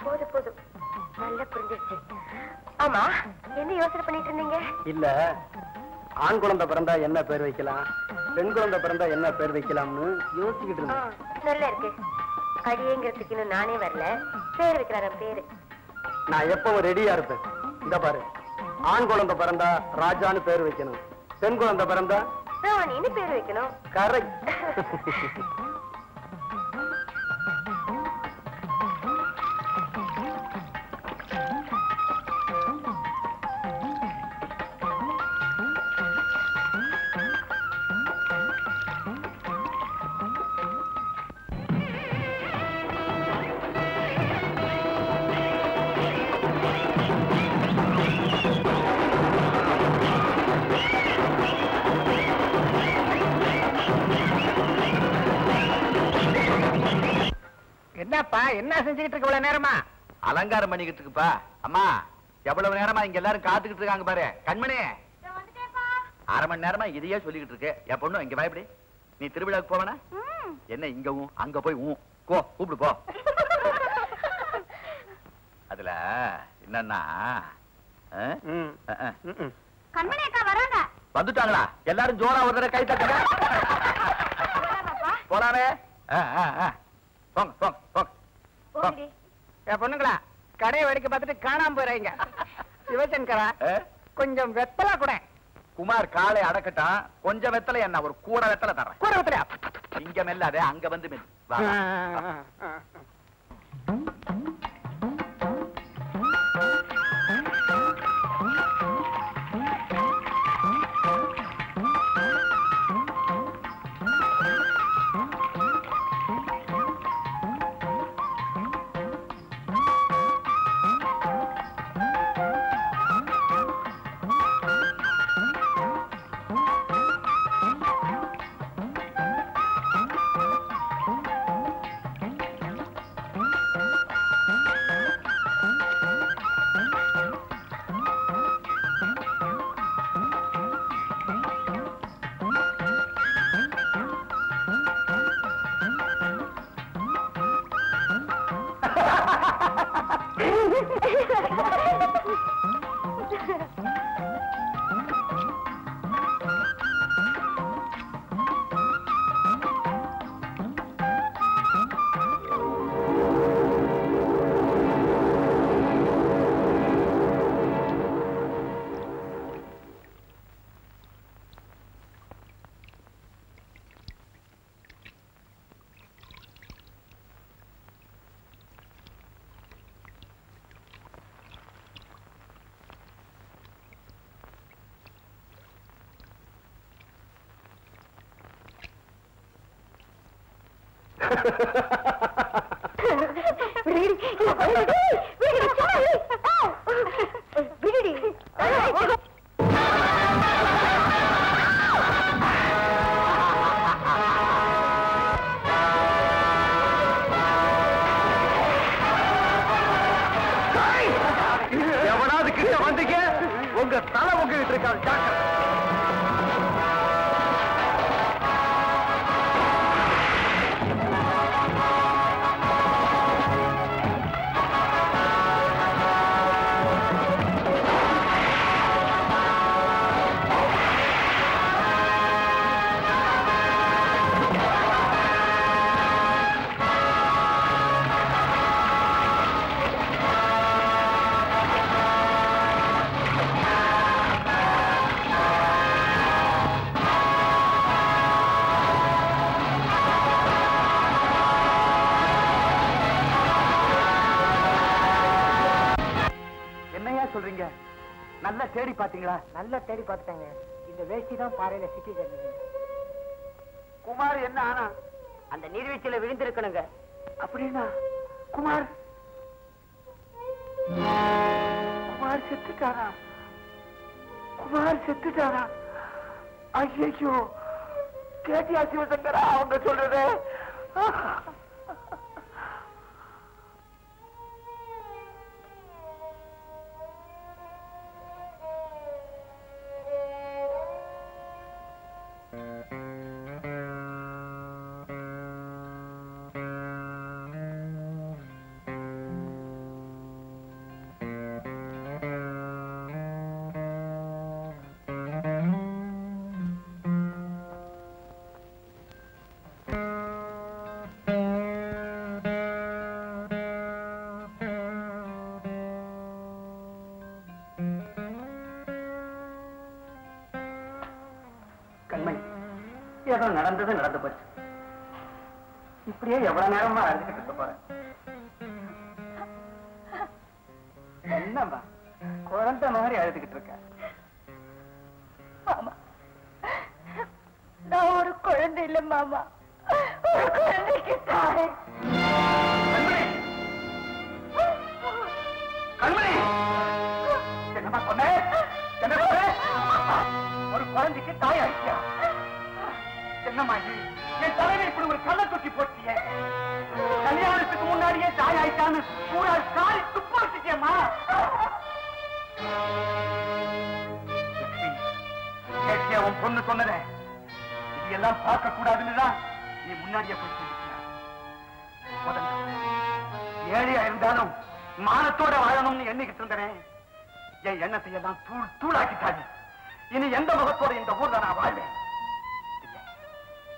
போதும் போதும் நல்லா புரிஞ்சிருச்சு. ஆமா என்ன யோசனை பண்ணிட்டு இருந்தீங்க? இல்ல ஆண் குழந்தை பிறந்தா என்ன பேர் வைக்கலாம், பெண் குழந்தை பிறந்தா என்ன பேர் வைக்கலாம்னு யோசிச்சுக்கிட்டு இருந்தேன். நல்லா இருக்கு. அடியேங்கிறதுக்கு இன்னும் நானே வரல, பேர் வைக்கிறார பேரு. நான் எப்பவும் ரெடியா இருப்பேன். இந்த பாரு, ஆண் குழந்தை பிறந்தா ராஜான்னு பேர் வைக்கணும், பெண் குழந்தை பிறந்தா ராணின்னு பேர் வைக்கணும். கரெக்ட். என்னப்பா என்ன செஞ்சுக்கிட்டு இருக்க இவ்வளவு நேரமா? அலங்காரம் பண்ணிக்கிட்டு இருக்குப்பா. அம்மா எவ்வளவு நேரமா இங்க எல்லாரும் காத்துக்கிட்டு இருக்காங்க பாரு. கண்மணி அரை மணி நேரமா இதையே சொல்லிக்கிட்டு இருக்கு. என் பொண்ணு இங்க பயப்படி. நீ திருவிழாவுக்கு போவனா? என்ன இங்கவும் அங்க போய் கூப்பிடு போ. அதுல என்னன்னா கண்மணி அக்கா வராங்க. வந்துட்டாங்களா? எல்லாரும் ஜோரா ஒரு தடவை கை தட்டுங்க. போறானே. போங்க போங்க போங்க. என் பொண்ணுங்களா கடையை வேடிக்கை பார்த்துட்டு காணாம போயிறாங்க. சிவசங்கரா கொஞ்சம் வெத்தலை கூட. குமார் காலை அடக்கட்டான். கொஞ்சம் வெத்தலை என்ன, ஒரு கூட வெத்தலை தர்றேன். கூட வெத்தலையா? இங்க மெல்லாதே, அங்க வந்து மெல். வா, வா. எவனாவது கிட்ட வந்தீங்க உங்க தலை உங்ககிட்ட இருக்காது ஜாக்கிரதை. சொல்றீங்க? நல்லா தேடி பாத்தீங்களா? நல்லா தேடி பார்த்துட்டாங்க. இந்த வேஷ்டி தான் பாறையில சிக்கி கிடந்தது. குமார் என்ன ஆனா? அந்த நீர்வீழ்ச்சியில விழுந்திருக்கணுங்க. அப்படின்னா குமார் செத்துட்டாரா? குமார் செத்துட்டாரா? ஐயோ, கேட்டியா சிவசங்கரா அவங்க சொல்றது? கண்மணி, ஏதோ நடந்தது நடந்து போச்சு. இப்படியே எவ்வளவு நேரமா அழுதுகிட்டு இருக்க போறேன்? என்னம்மா குழந்தை மாதிரி அழுதுகிட்டு இருக்க? மாமா, நான் ஒரு குழந்தை இல்ல மாமா, ஒரு குழந்தைக்கு தாய். கண்மணி, என்னம்மா சொன்ன? என்ன சொன்ன? ஒரு குழந்தைக்கு தாய் ஆயிட்டியா? என்னம்மா இது? என் தலைவர் இப்படி ஒரு கள்ள தூக்கி போட்டிய. கல்யாணத்துக்கு முன்னாடியே தாய் ஆயிட்டான்னு பூரா காரி துப்பு வச்சுட்டியம்மா. கேட்டியா உன் பொண்ணு சொன்னத? இது எல்லாம் பார்க்க கூடாதுன்னுதான் நீ முன்னாடியே போய் சொல்லிட்டியா? ஏழையா இருந்தாலும் மானத்தோட வாழணும்னு எண்ணிக்கிட்டு இருந்தேன். என் எண்ணத்தை எல்லாம் தூளாக்கிட்டாங்க. இனி எந்த முகத்தோட இந்த ஊர்ல நான் வாழ்வேன்?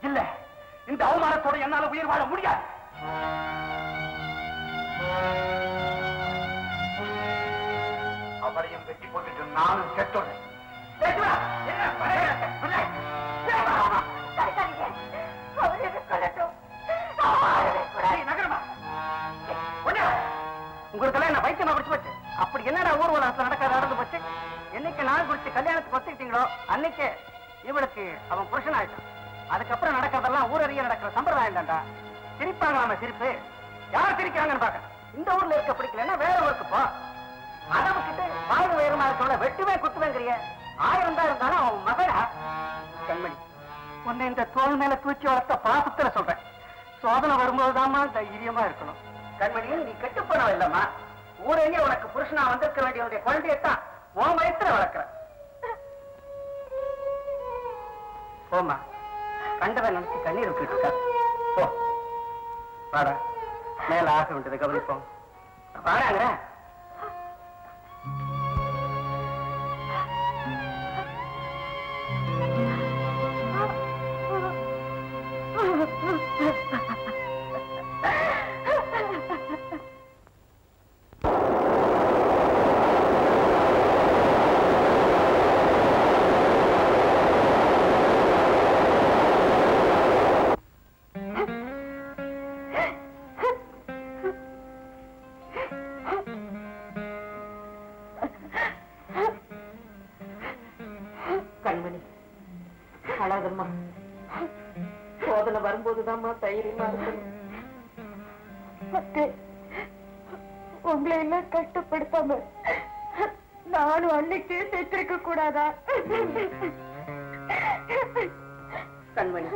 இல்ல, இந்த அவமானத்தோட என்னால உயிர் வாழ முடியாது. அவரையும் வெட்டி போட்டுட்டு நானும் கெட்டோம். உங்களுக்கெல்லாம் என்ன வைத்தியமா குடிச்சு போச்சு? அப்படி என்னடா ஊர்வலம் நடக்காத நடந்து போச்சு? என்னைக்கு நாள் குடிச்சு கல்யாணத்துக்கு ஒத்துக்கிட்டீங்களோ அன்னைக்கு இவளுக்கு அவன் புருஷன் ஆயிட்டான். அதுக்கப்புறம் நடக்கிறதெல்லாம் ஊரறிய நடக்கிற சம்பிரதாயம் தான்டா. சிரிப்பாங்க நம்ம சிரிப்பு. யார் சிரிக்கிறாங்கன்னு பாக்க. இந்த ஊர்ல இருக்க பிடிக்கலன்னா வேற ஊருக்கு போ. அளவுக்கிட்டு வாழ்வு உயரமா இருக்கவள வெட்டுவே குத்துவேங்கிறிய. 1000 தான் இருந்தாலும் அவன் மகனா. கண்மணி, உன்னை இந்த தோல் மேல தூச்சி வளர்த்த பாசத்துல சொல்றேன். சோதனை வரும்போதுதாம்மா தைரியமா இருக்கணும். கண்மணி, நீ கெட்டு போனவ இல்லம்மா. ஊரே உனக்கு புருஷனா வந்திருக்க வேண்டிய குழந்தையத்தான் உன் வயசுல வளர்க்கிற. போமா, கண்டதை நினைச்சு கண்ணீர் விட்டு இருக்கா. போ வாடா, மேல ஆக வேண்டியது கவனிப்போம். வாடாங்க. கண்மணி, அழாதம்மா. சோதனை வரும்போதுதாம்மா தைரியமா இருக்கணும். உங்களை எல்லாம் கஷ்டப்படுத்தாம நானும் அன்னைக்கே செத்திருக்க கூடாதா? கண்மணி,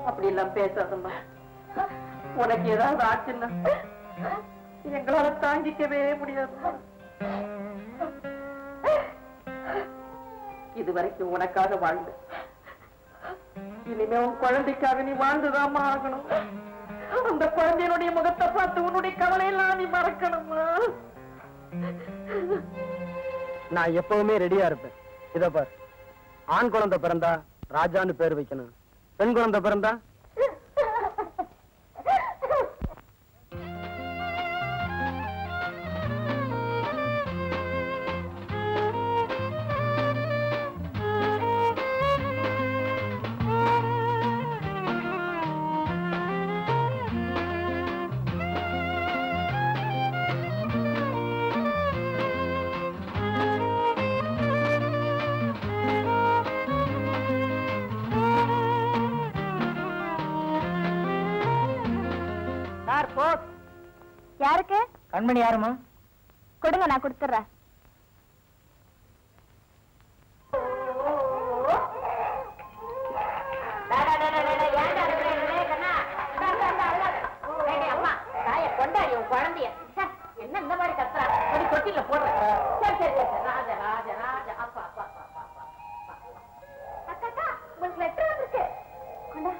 அப்படி எல்லாம் பேசாதம்மா. உனக்கு ஏதாவது ஆச்சுன்னா எங்களால தாங்கிக்கவே முடியாது. இதுவரைக்கும் உனக்காக வாழ்ந்து இனிமே உன் குழந்தைக்காக நீ வாழ்ந்துதாமா ஆகணும். அந்த குழந்தையினுடைய முகத்தை பார்த்து உன்னுடைய கவலையெல்லாம் நீ மறக்கணுமா? நான் எப்பவுமே ரெடியா இருப்பேன். இத பார், ஆண் குழந்தை பிறந்தா ராஜான்னு பேர் வைக்கணும், பெண் குழந்தை பிறந்தா யாருக்கு? கண்மணி யாருமா? கொடுங்க, நான் கொடுத்துறேன். கொண்டாடி உன் குழந்தைய என்ன இந்த மாதிரி கத்துறா? தொட்டில போடுற. சரி சரி சரி, ராஜா ராஜா ராஜா. அப்பா அப்பா அப்பா அப்பா. அக்கா, உங்களுக்கு லெட்டர் வந்துருக்கு. கொண்டா.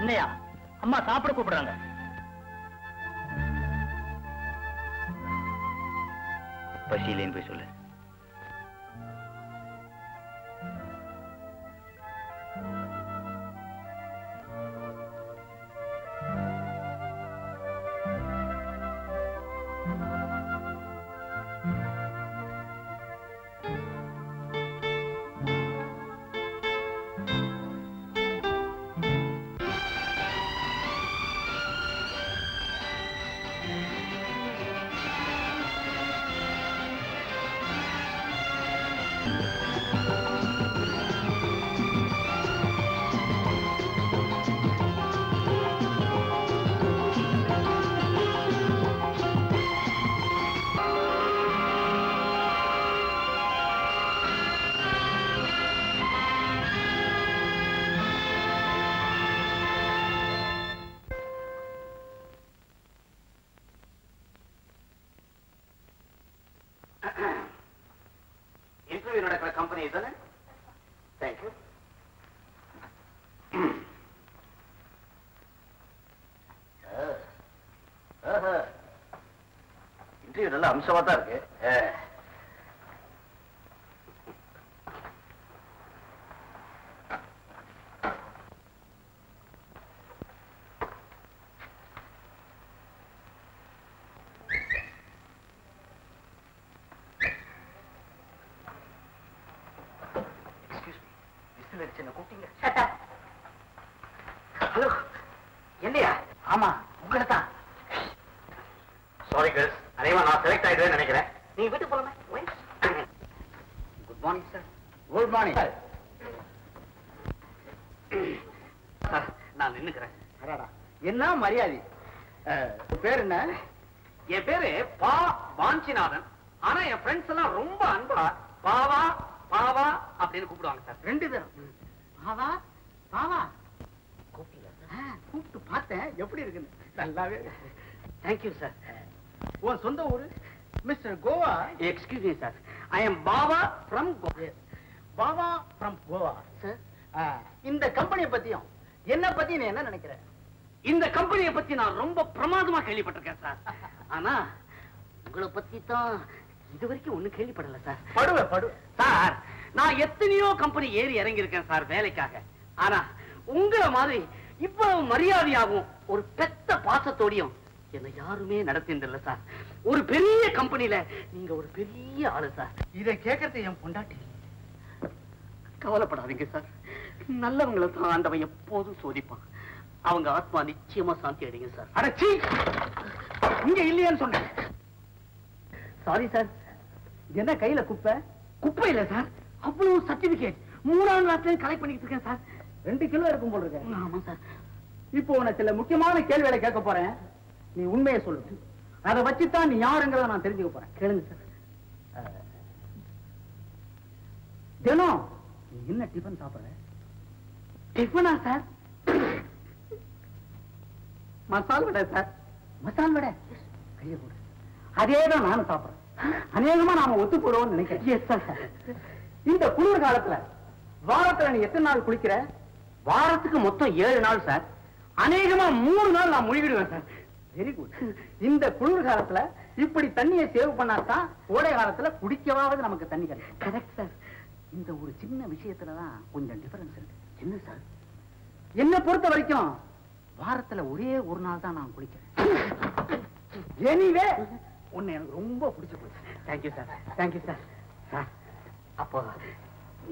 என்னையா அம்மா சாப்பிட கூப்பிடுறாங்க. பசியிலேன்னு போய் சொல்லு. இன்டர்வியூ நடக்கிற கம்பெனி தானே? தேங்க்யூ. இன்டர்வியூ நல்ல அம்சமா தான் இருக்கு. ஹலோ, என்னையா? ஆமா, உங்களை தான். சாரி கேர்ள்ஸ், அதேமா நான் செலக்ட் ஆயிடுவேன்னு நினைக்கிறேன். நீங்க வீட்டுக்கு போலாமே. Good morning sir. Good morning sir. நான் நின்னுக்கிறேன். என்ன மரியாதை? பேர் என்ன? என் பேரு பா வாஞ்சிநாதன். ஆனா என் ஃப்ரெண்ட்ஸ் எல்லாம் ரொம்ப அன்பா பாவா பாவா அப்படின்னு கூப்பிடுவாங்க சார். ரெண்டு பேரும் பாவா பாவா கூப்பிட்டு பார்த்தேன். எப்படி இருக்குன்னு? நல்லாவே. Thank you sir. உன் சொந்த ஊரு? Mister Goa. Excuse me sir, I am Bava from Goa. Bava from Goa. இந்த கம்பெனியை பத்தியும் என்ன பத்தி நீ என்ன நினைக்கிற? இந்த கம்பெனியை பத்தி நான் ரொம்ப பிரமாதமா கேள்விப்பட்டிருக்கேன் சார். ஆனா உங்களை பத்தி தான் இது வரைக்கும் ஒண்ணும் கேள்விப்படல சார். படுவ சார், நான் எத்தனையோ கம்பெனி ஏறி இறங்கி இருக்கேன் சார் வேலைக்காக. ஆனா உங்களை மாதிரி இவ்வளவு மரியாதையாகவும் ஒரு பெத்த பாசத்தோடையும் என்ன யாருமே நடத்தின்றல சார். ஒரு பெரிய கம்பெனில நீங்க ஒரு பெரிய ஆளு சார். இதை கேட்கறது என் பொண்டாட்டி. கவலைப்படாதீங்க சார். நல்லவங்களை தான் ஆண்டவன் எப்போதும் சோதிப்பான். அவங்க ஆத்மா நிச்சயமா சாந்தி அடைங்க சார். அடச்சி, இங்க இல்லையான்னு சொன்னேன். Sorry sir. என்ன கையில குப்பை? குப்பை இல்ல சார், அவ்வளவு சர்டிபிகேட் 3ஆம் கிளாஸ்ல கலெக்ட் பண்ணிட்டு இருக்கேன் சார். 2 கிலோ இருக்கும் போல இருக்கு. ஆமா சார். இப்போ உனக்கு சில முக்கியமான கேள்விகளை கேட்க போறேன். நீ உண்மையை சொல்லு. அதை வச்சுதான் நீ யாருங்கிறத நான் தெரிஞ்சுக்க போறேன். கேளுங்க சார். தினம் நீ என்ன டிஃபன் சாப்பிடுற? டிஃபனா சார்? மசால் வடை சார். மசால் வடை கைய கொடு. அதேதான் நானும் சாப்பிடுறேன். அநேகமா நாம ஒத்து போடுவோம்னு நினைக்கிறேன். Yes sir. இந்த குளிர் காலத்துல வாரத்துல நீ எத்தனை நாள் குளிக்கிற? வாரத்துக்கு மொத்தம் 7 நாள் சார். அநேகமா 3 நாள் நான் முழுகிடுவேன் சார். Very good. இந்த குளிர் காலத்துல இப்படி தண்ணியை சேவ் பண்ணாதான் கோடை காலத்துல குடிக்கவாவது நமக்கு தண்ணி கிடைக்கும். Correct sir. இந்த ஒரு சின்ன விஷயத்துலதான் கொஞ்சம் டிஃபரன்ஸ் இருக்கு. என்ன சார்? என்ன பொறுத்த வரைக்கும் வாரத்துல ஒரே ஒரு நாள் தான் நான் குளிக்கிறேன். எனிவே உன்னை எனக்கு ரொம்ப பிடிச்சு போச்சு. Thank you sir. Thank you sir. Sir, அப்போ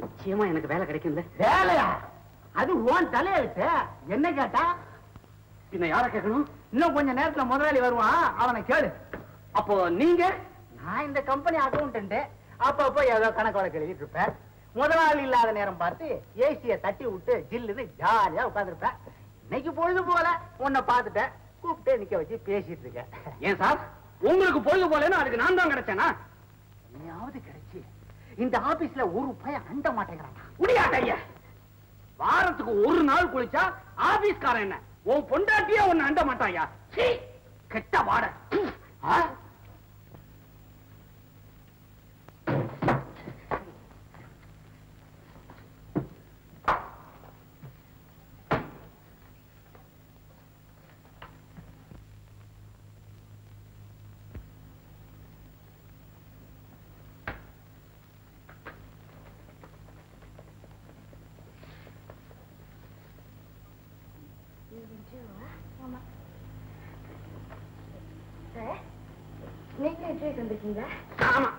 நிச்சயமா எனக்கு வேலை கிடைக்கும்ல? வேலையா? அது உன் தலையெழுத்து. என்ன கேட்டா? பின்ன யார கேட்கணும்? இன்னும் கொஞ்ச நேரத்துல முதலாளி வருவான், அவனை கேளு. அப்போ நீங்க? நான் இந்த கம்பெனி அக்கௌண்டன்ட். அப்பப்போ ஏதோ கணக்கு வழக்கு எழுதிட்டு இருப்பேன். முதலாளி இல்லாத நேரம் பார்த்து ஏசிய தட்டி விட்டு ஜில்லுன்னு ஜாலியா உட்காந்துருப்பேன். இன்னைக்கு பொழுது போல உன்னை பார்த்துட்டேன், கூப்பிட்டு நிக்க வச்சு பேசிட்டு இருக்கேன். ஏன் சார், உங்களுக்கு பொழுது போலன்னு அதுக்கு நான் தான் கிடைச்சேனா? நீயாவது கிடைச்சி இந்த ஆபீஸ்ல ஒரு பையன் அண்ட மாட்டேங்கிறான். முடியாத ஐயா. வாரத்துக்கு ஒரு நாள் குளிச்சா ஆபீஸ்காரன் என்ன உன் பொண்டாட்டியே ஒன்னு அண்ட மாட்டாயா? சீ, கெட்ட வாட. ஆமா.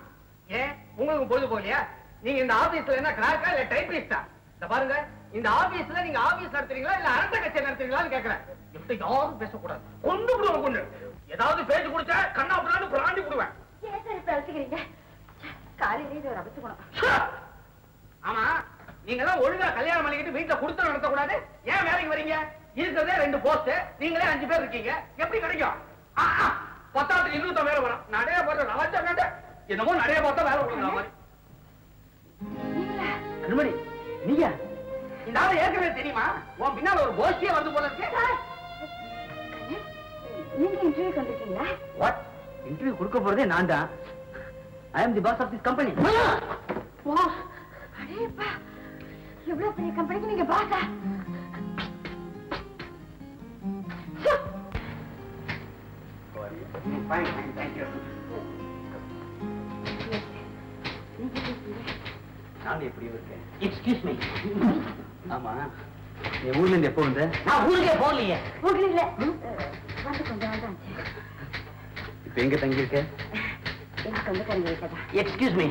ஏன் உங்களுக்கு பொழுது போகலையா? நீங்க இந்த ஆபீஸ்ல என்ன கிளார்க்கா இல்ல டைப்பிஸ்டா? இந்த பாருங்க, இந்த ஆபீஸ்ல நீங்க ஆபீஸ் நடத்துறீங்களா இல்ல அரண்ட கச்சேரி நடத்துறீங்களான்னு கேக்குறேன். இப்படி யாரும் பேசக்கூடாது. கொண்டு விடுவோம். கொண்டு ஏதாவது பேச்சு குடிச்சா கண்ணா புண்ணான்னு பிராண்டி விடுவேன். காலையிலே இது ஒரு அபத்துக்கணும். ஆமா, நீங்க தான் ஒழுங்கா கல்யாணம் பண்ணிக்கிட்டு வீட்டுல கொடுத்து நடத்த கூடாது. ஏன் வேலைக்கு வரீங்க? இருக்கிறதே 2 போஸ்ட், நீங்களே 5 பேர் இருக்கீங்க. எப்படி கிடைக்கும்? பத்தாத்துக்கு இன்னும் வேலை வரும். நிறைய போற ராஜா என்னமோ நிறைய பார்த்தா வேலை கொடுக்குற மாதிரி. கண்மணி, நீங்க இந்த ஆளு ஏற்கனவே தெரியுமா? உன் பின்னால ஒரு கோஷ்டியே வந்து போல இருக்கு. நீங்க இன்டர்வியூ வந்திருக்கீங்களா? வாட்? இன்டர்வியூ கொடுக்க போறதே நான் தான். ஐ அம் தி பாஸ் ஆஃப் திஸ் கம்பெனி. வா, அடேப்பா, எவ்வளவு பெரிய கம்பெனிக்கு நீங்க பாஸா? Fine, thank you. நான் எப்படி இருக்கேன்? Excuse me. ஆமா, நீ ஊர்ல இருந்து எப்போ வந்த? நான் ஊருக்கே போகலையே. ஊர்ல இல்ல, வந்து கொஞ்ச நாள் தான் ஆச்சு. இப்ப எங்க தங்கி இருக்க? எங்க சொந்தக்காரங்க வீட்டுல. Excuse me.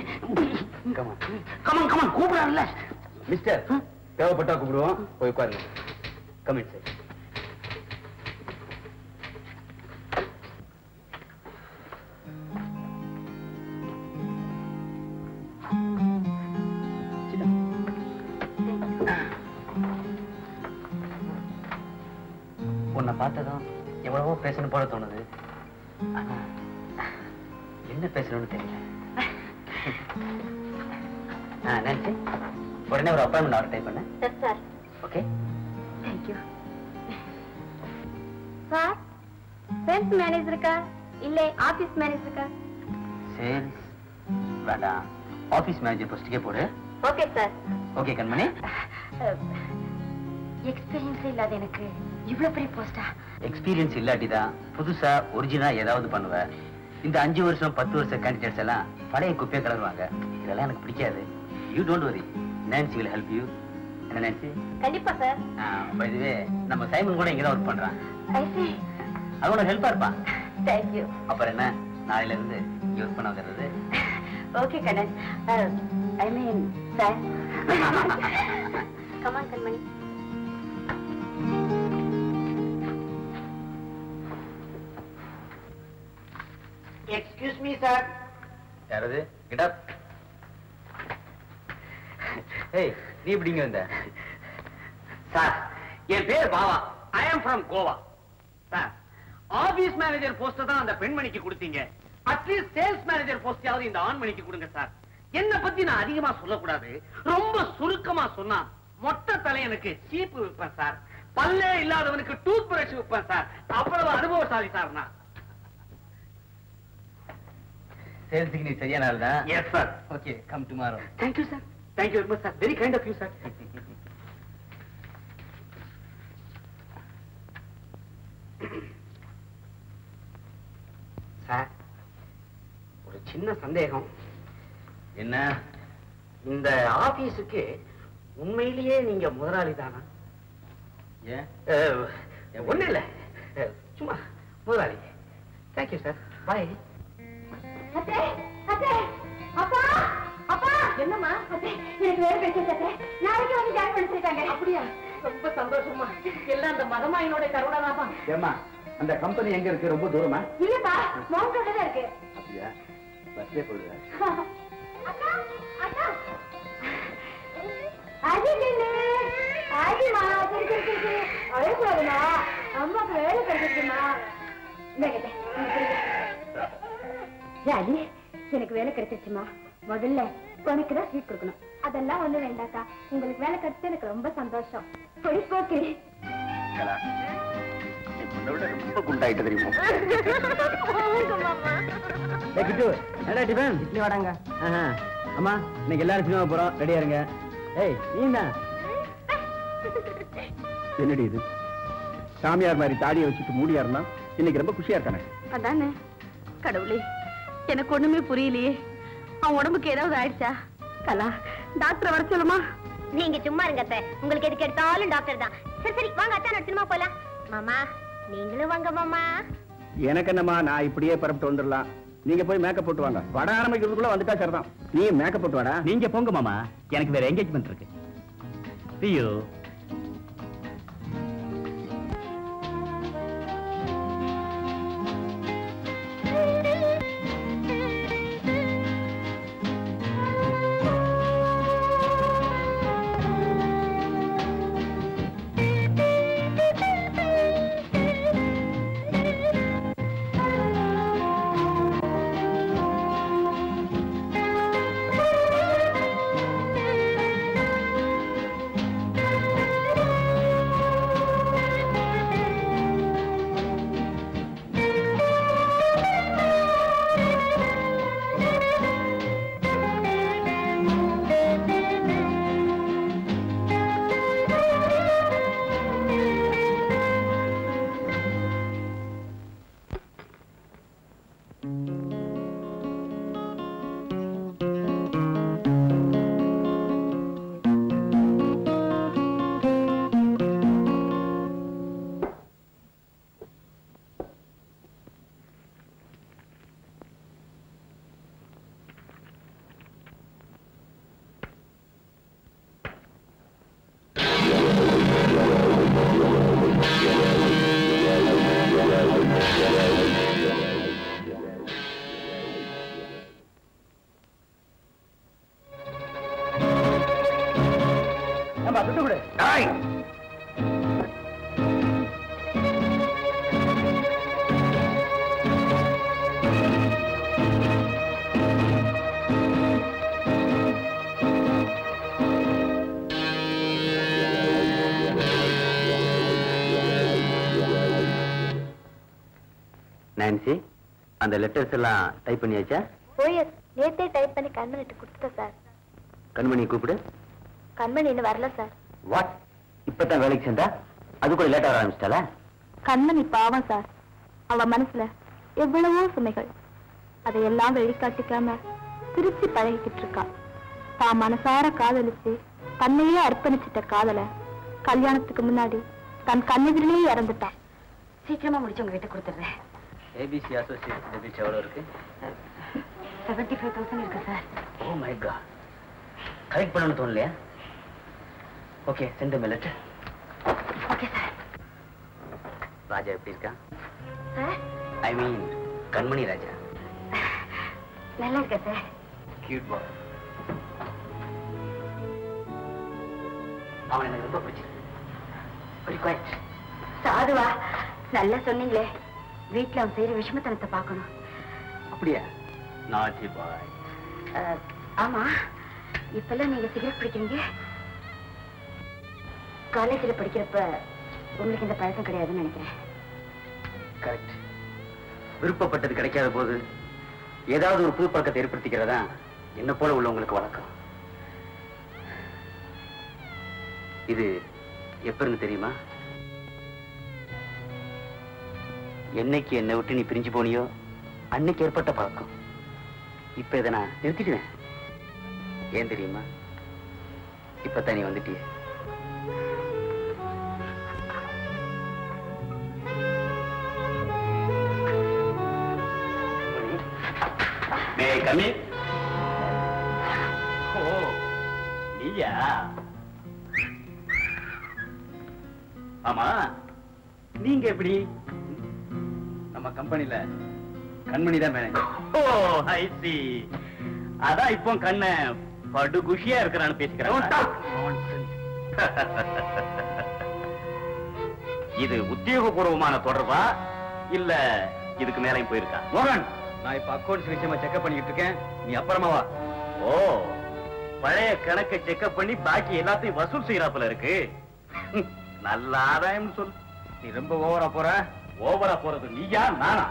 கமான் கூப்பிடாங்கல்ல. மிஸ்டர், தேவைப்பட்டா கூப்பிடுவோம். போய் உட்காருங்க. Coming sir. உன்னை பார்த்ததும் எவ்வளவோ பேசணும் போல தோணுது. ஆனா என்ன பேசணும்னு தெரியல. நினைச்சு உடனே ஒரு அப்பாயின்மெண்ட் ஆர்டர் டைப் பண்ண. Sir. Okay, thank you. Sir, sales மேனேஜருக்கா இல்ல ஆபீஸ் மேனேஜருக்கா? சேல்ஸ் வேண்டாம், ஆபீஸ் மேனேஜர் போஸ்டுக்கே போடு. Okay sir. Okay Kanmani. Experience இல்லாத எனக்கு இவ்வளவு பெரிய போஸ்டா? எக்ஸ்பீரியன்ஸ் இல்லாட்டிதான் புதுசா ஒரிஜினலா ஏதாவது பண்ணுவேன். இந்த 5 வருஷம் 10 வருஷம் கேண்டிடேட்ஸ் எல்லாம் பழைய குப்பையை கலருவாங்க. இதெல்லாம் எனக்கு பிடிக்காது. You don't worry, Nancy will help you. என்ன நான்சி? கண்டிப்பா சார். பை தி வே, நம்ம சைமன் கூட இங்க தான் ஒர்க் பண்றான். ஐ சீ. அவனோட ஹெல்ப்பா இருப்பான். தேங்க்யூ. அப்புறம் என்ன நாளையில இருந்து யூஸ் பண்ண வந்துடுறது? Okay Kannan. I mean sir. Come on Kanmani. Excuse me sir. யாரது? Get up. ஏய், நீ எப்படிங்க வந்த? சார், என் பேர் Bava. I am from Goa. Sir, office manager post தான் அந்த பெண்மணிக்கு கொடுத்தீங்க. அட்லீஸ்ட் சேல்ஸ் மேனேஜர் போஸ்டாவது இந்த ஆண்மணிக்கு கொடுங்க சார். என்ன பத்தி நான் அதிகமா சொல்லக்கூடாது. ரொம்ப சுருக்கமா சொன்னா மொட்டை தலையனுக்கு சீப்பு விற்பேன் சார். பல்லே இல்லாதவனுக்கு டூத் பிரஷ் விற்பேன் சார். அவ்வளவு அனுபவசாலி சார் நான். சேல்ஸுக்கு நீ சரியான ஆள் தான். Yes sir. Okay, come tomorrow. Thank you sir. Thank you very much sir. Very kind of you sir. Sir, ஒரு சின்ன சந்தேகம். என்ன? இந்த ஆபீஸுக்கு உண்மையிலேயே நீங்க முதலாளி தானா? ஏன்? ஒண்ணு இல்ல, சும்மா முதலாளி. Thank you sir. பாய். அத்தே, அத்தே, அப்பா, அப்பா. என்னம்மா? அத்தே, எனக்கு வேலை கிடைச்சிருச்சு. நாளைக்கு வந்து ஜாயின் பண்ணிருக்காங்க. அப்படியா? ரொம்ப சந்தோஷமா. எல்லாம் அந்த மதமாயினோட கருணாதாமா. ஏமா, அந்த கம்பெனி எங்க இருக்கு? ரொம்ப தூரமா? இல்லப்பா, மவுண்ட் ரோட்ல தான் இருக்கு. அப்படியா? பஸ்லயே போடுவேன். அக்கா, அக்கா. அஜிலே, அஜிமா, சரி. அழகுமா, அம்மாக்கு வேலை கிடைச்சிருக்குமா? ராஜி, எனக்கு வேலை கிடைச்சிருச்சுமா. முதல்ல உனக்கு தான் ஸ்வீட் கொடுக்கணும். அதெல்லாம் ஒண்ணு வேண்டாக்கா. உங்களுக்கு வேலை கிடைச்சது எனக்கு ரொம்ப சந்தோஷம். போக்கு. ரொம்ப குண்டாயிட்டு தெரியுமா? இட்லி வாடாங்க. அம்மா, இன்னைக்கு எல்லாரும் சினிமா போறோம். ரெடியா இருங்க. ஏய், நீ தான் என்னடி இது? சாமியார் மாதிரி தாடியை வச்சுட்டு மூடியா இருந்தா இன்னைக்கு ரொம்ப குஷியா இருக்கானே. அதானே. கடவுளே, எனக்கு ஒண்ணுமே புரியலையே. அவன் உடம்புக்கு ஏதாவது ஆயிடுச்சா? கலா, டாக்டர் வர சொல்லுமா? நீங்க சும்மா இருங்க அத்தை. உங்களுக்கு எதுக்கு எடுத்தாலும் டாக்டர் தான். சரி வாங்க அத்தை, சினிமா போலாம். மாமா, நீங்களும் வாங்க மாமா. எனக்கு என்னம்மா, நான் இப்படியே பரப்பிட்டு வந்துடலாம். நீங்க போய் மேக்கப் போட்டு வாங்க. வட ஆரம்பிக்கிறதுக்குள்ள வந்துட்டா சரிதான். நீ மேக்கப் போட்டு வாடா. நீங்க போங்க மாமா, எனக்கு வேற என்கேஜ்மெண்ட் இருக்கு. See you. நான்சி, அந்த லெட்டர்ஸ் எல்லாம் டைப் பண்ணியாச்சா? ஓஎஸ், நேத்தே டைப் பண்ணி கண்மணிட்டு கொடுத்துட்டேன் சார். கண்மணி கூப்பிடு. கண்மணி இன்னும் வரல சார். வாட்? இப்பதான் வேலைக்கு சென்றா? அது கூட லேட் ஆக ஆரம்பிச்சிட்டாளா? கண்மணி பாவம் சார். அவ மனசுல எவ்வளவோ சுமைகள். அதையெல்லாம் வெளிக்காட்டிக்காம திருச்சி பழகிக்கிட்டு இருக்கா. தான் மனசார காதலிச்சு தன்னையே அர்ப்பணிச்சிட்ட காதல கல்யாணத்துக்கு முன்னாடி தன் கண்ணெதிரிலேயே இறந்துட்டான். சீக்கிரமா முடிச்சு உங்ககிட்ட கொடுத்துடுறேன். ஏபிசி அசோசியேட் டெபிட் எவ்வளோ இருக்கு? 75,000 இருக்கு sir. Oh my God, correct பண்ணணும்னு தோணலையா? Okay, send me letter. Okay sir. Raja எப்படி இருக்கா? சார், ஐ மீன் கண்மணி ராஜா. நல்லா இருக்கேன் சார். கியூட் பாய். அவன் எனக்கு ரொம்ப பிடிச்சிருக்கு. Very quite. சாதுவா, நல்லா சொன்னீங்களே. வீட்டுல அவன் செய்யற விஷமத்தனத்தை பார்க்கணும். அப்படியா? நாட்டி பாய். ஆமா, இப்பெல்லாம் நீங்க சிகரெட் பிடிக்கிறீங்க. காலேஜில் படிக்கிறப்ப உங்களுக்கு இந்த பழக்கம் கிடையாதுன்னு நினைக்கிறேன். கரெக்ட். விருப்பப்பட்டது கிடைக்காத போது ஏதாவது ஒரு புது பழக்கத்தை ஏற்படுத்திக்கிறதா என்ன போல உள்ளவங்களுக்கு வழக்கம். இது எப்ப இருந்து தெரியுமா? என்னைக்கு என்னை விட்டு நீ பிரிஞ்சு போனியோ அன்னைக்கு ஏற்பட்ட பழக்கம். இப்ப இதை நான் நிறுத்திடுவேன். ஏன் தெரியுமா? இப்பதான் நீ வந்துட்டிய. கம்மி. ஓ நீயா? ஆமா, நீங்க எப்படி? நம்ம கம்பெனில கண்மணி தான் மேனேஜர். ஓ ஐ சி. அதான் இப்போ கண்ண படு குஷியா இருக்கிறான்னு பேசிக்கிறேன். இது உத்தியோகபூர்வமான தொடர்பா இல்ல இதுக்கு மேலையும் போயிருக்கா? மோகன், நான் இப்ப அக்கௌண்ட்ஸ் விஷயமா செக்அப் பண்ணிட்டு இருக்கேன். நீ அப்புறமா வா. ஓ, பழைய கணக்கை செக்அப் பண்ணி பாக்கி எல்லாத்தையும் வசூல் செய்யறாப்புல இருக்கு. நல்ல ஆதாயம் சொல். நீ ரொம்ப ஓவரா போற. ஓவரா போறது நீயா நானா?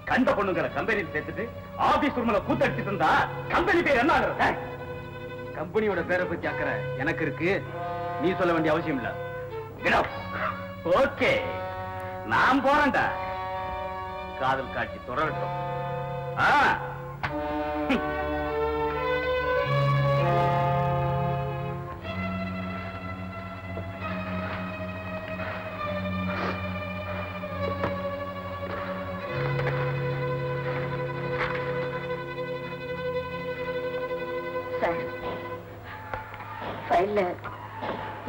கண்ட பொண்ணுங்களை கம்பெனியில் சேர்த்துட்டு ஆபீஸ் ரூம்ல கூத்தடிச்சிட்டு இருந்தா கம்பெனி பேர் என்ன ஆகுறது? கம்பெனியோட பேரை பத்தி அக்கறை எனக்கு இருக்கு. நீ சொல்ல வேண்டிய அவசியம் இல்ல. ஓகே, நான் போறேன்டா. காதல் காட்சி தொடரட்டும். சார், ஃபைல்ல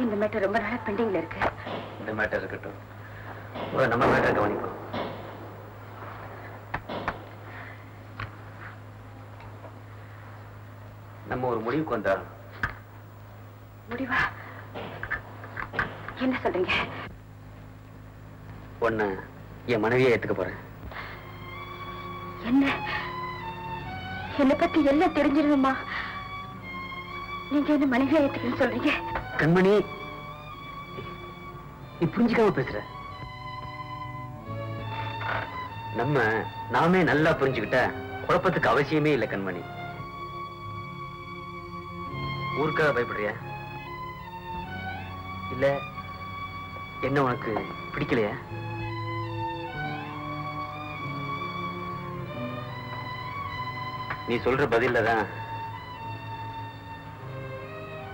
இந்த மேட்டர் ரொம்ப நாளா பெண்டிங்ல இருக்கு. இந்த மேட்டர் இருக்கட்டும், நம்ம மேட்டர் கவனிப்போம். நம்ம ஒரு முடிவுக்கு வந்தோம். முடிவா? என்ன சொல்றீங்க? உன்னை என் மனைவியை ஏத்துக்க போறேன். என்ன? என்னை பத்தி எல்லாம் தெரிஞ்சிருந்தோமா? நீங்க என்ன மனைவியா ஏத்துக்கன்னு சொல்றீங்க? கண்மணி, நீ புரிஞ்சுக்காம பேசுற. நாமே நல்லா புரிஞ்சுக்கிட்ட குழப்பத்துக்கு அவசியமே இல்லை கண்மணி. ஊருக்காக பயப்படுறியா? இல்ல என்ன உனக்கு பிடிக்கலையா? நீ சொல்ற பதில்ல தான்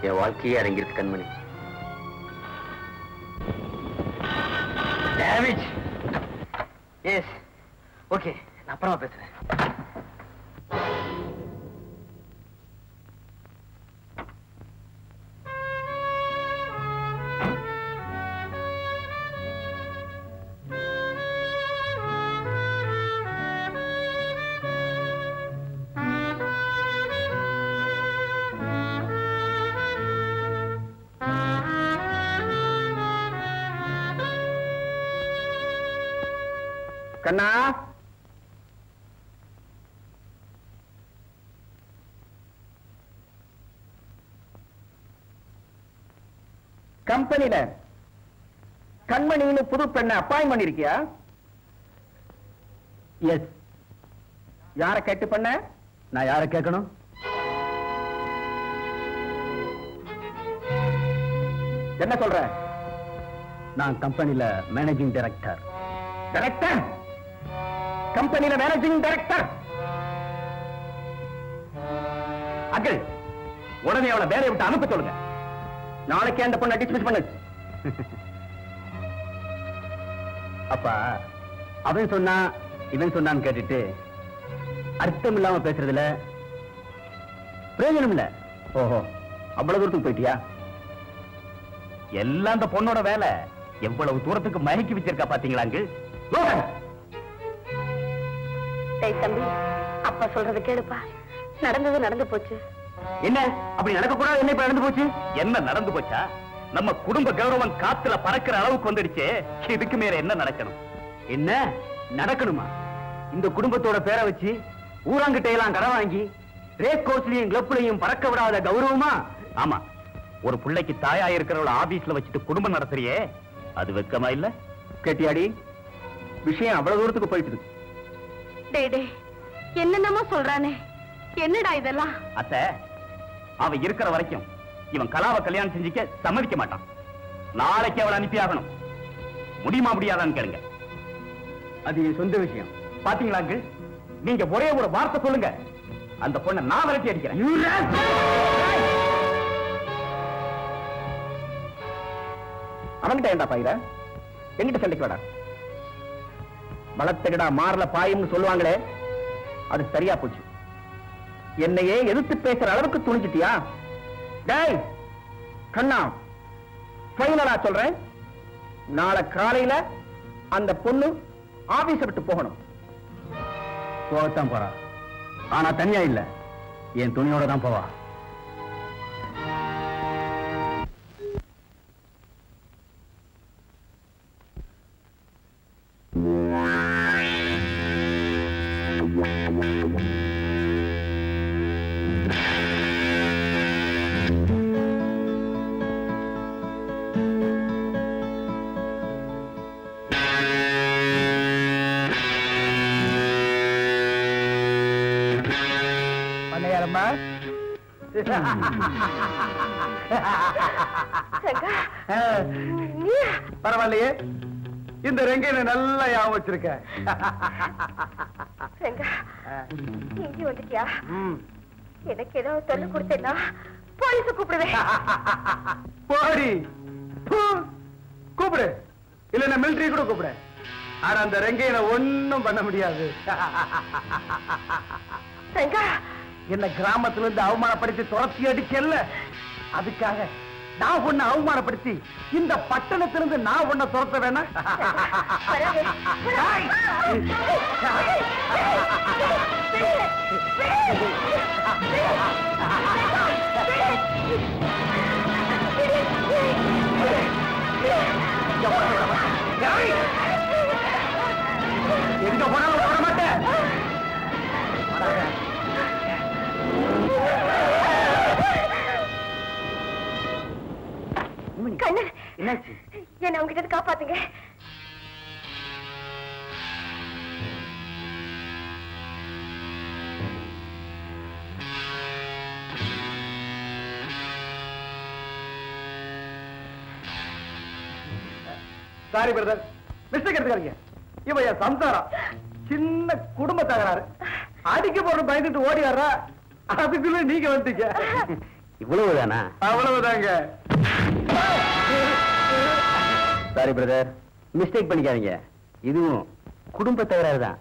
என் வாழ்க்கையே அடங்கியிருக்கு கண்மணி. எஸ், ஓகே, நான் அப்புறமா பேசுறேன். கண்ணா, கம்பெனில கண்மணின்னு புது பெண்ணை அப்பாயின்ட் பண்ணிருக்கியா? எஸ். யார கேட்டு பண்ண? நான் யாரை கேட்கணும்? என்ன சொல்ற? நான் கம்பெனில மேனேஜிங் டைரக்டர். டைரக்டர்? கம்பெனில மேனேஜிங் டைரக்டர்? அங்கிள், உடனே அவளை வேலையை விட்டு அனுப்ப சொல்லுங்க. நாளைக்கே அந்த பொண்ணை டிஸ்மிஸ் பண்ணு. அப்பா, அவன் சொன்னா இவன் சொன்னான்னு கேட்டுட்டு அர்த்தம் இல்லாம பேசுறதுல பிரயோஜனம் இல்ல. ஓஹோ, அவ்வளவு தூரத்துக்கு போயிட்டியா? எல்லாம் அந்த பொண்ணோட வேலை. எவ்வளவு தூரத்துக்கு மயக்கி வச்சிருக்கா பாத்தீங்களாங்க. தம்பி, அப்பா சொல்றது கேளுப்பா. நடந்தது நடந்து போச்சு. என்ன அப்படி நடக்க கூடாது? என்ன இப்ப நடந்து போச்சு? என்ன நடந்து போச்சா? நம்ம குடும்ப கௌரவம் காத்துல பறக்கிற அளவுக்கு வந்துடுச்சு. இதுக்கு மேல என்ன நடக்கணும்? என்ன நடக்கணுமா? இந்த குடும்பத்தோட பேரை வச்சு ஊராங்கிட்ட எல்லாம் கடன் வாங்கி ரேஸ் கோர்ஸ்லயும் கிளப்லயும் பறக்க விடாத கௌரவமா? ஆமா, ஒரு பிள்ளைக்கு தாயா இருக்கிறவள ஆபீஸ்ல வச்சுட்டு குடும்பம் நடத்துறியே, அது வெக்கமா இல்ல? கேட்டியாடி, விஷயம் அவ்வளவு தூரத்துக்கு போயிட்டு. டேய் என்னென்னமோ சொல்றானே, என்னடா இதெல்லாம்? அத்தை, அவன் இருக்கிற வரைக்கும் இவன் கலாவை கல்யாணம் செஞ்சுக்க சம்மதிக்க மாட்டான். நாளைக்கு அவளை அனுப்பி ஆகணும். முடியுமா முடியாதான்னு கேளுங்க. அது என் சொந்த விஷயம். பாத்தீங்களாங்க, நீங்க ஒரே ஒரு வார்த்தை சொல்லுங்க, அந்த பொண்ணை நான் விரட்டி அடிக்கிறேன். அவன்கிட்ட ஏண்டா பாயிர? எங்கிட்ட சண்டைக்கு வேடா. வளர்த்தகடா மாறல பாயும்னு சொல்லுவாங்களே, அது சரியா போச்சு. என்னையே எதிர்த்து பேசுற அளவுக்கு துணிச்சிட்டியா? டேய் கண்ணா, ஃபைனலா சொல்றேன், நாளை காலையில அந்த பொண்ணு ஆபீஸ விட்டு போகணும். போகத்தான் போறா, ஆனா தனியா இல்ல, என் துணியோட தான் போவா. பரவாயில்லையே, இந்த ரெங்கையில நல்லா ஞாபகம் வச்சிருக்க. இங்க வந்துட்டியா? எனக்கு ஏதோ தொல்லை கொடுத்தேன்னா போலீஸ கூப்பிடுவேன். போடி, கூப்பிடு, இல்ல மிலிட்டரி கூட கூப்பிடு. ஆனா அந்த ரெங்கையில ஒண்ணும் பண்ண முடியாது. என்ன கிராமத்துல இருந்து அவமானப்படுத்தி துரத்தி அடிக்கல, அதுக்காக நான் உன்னை அவமானப்படுத்தி இந்த பட்டணத்திலிருந்து நான் உன்னை துரத்த வேணா? எங்க போனாலும் போட மாட்டேன். கண்ணன், என்னாச்சு? என்ன உங்ககிட்ட காப்பாத்துங்க. சாரி பிரதர், மிஸ்டேக் எடுத்துக்காதீங்க. இவ என் சம்சாரம், சின்ன குடும்ப தகராறு, அடிக்க போற பயந்துட்டு ஓடி வர்றா, அதுக்குள்ள நீங்க வந்துட்டீங்க. இவ்வளவுதானா? அவ்வளவுதாங்க. சாரி பிரதர், மிஸ்டேக் பண்ணிக்காதீங்க. இதுவும் குடும்ப தகராறு தான்.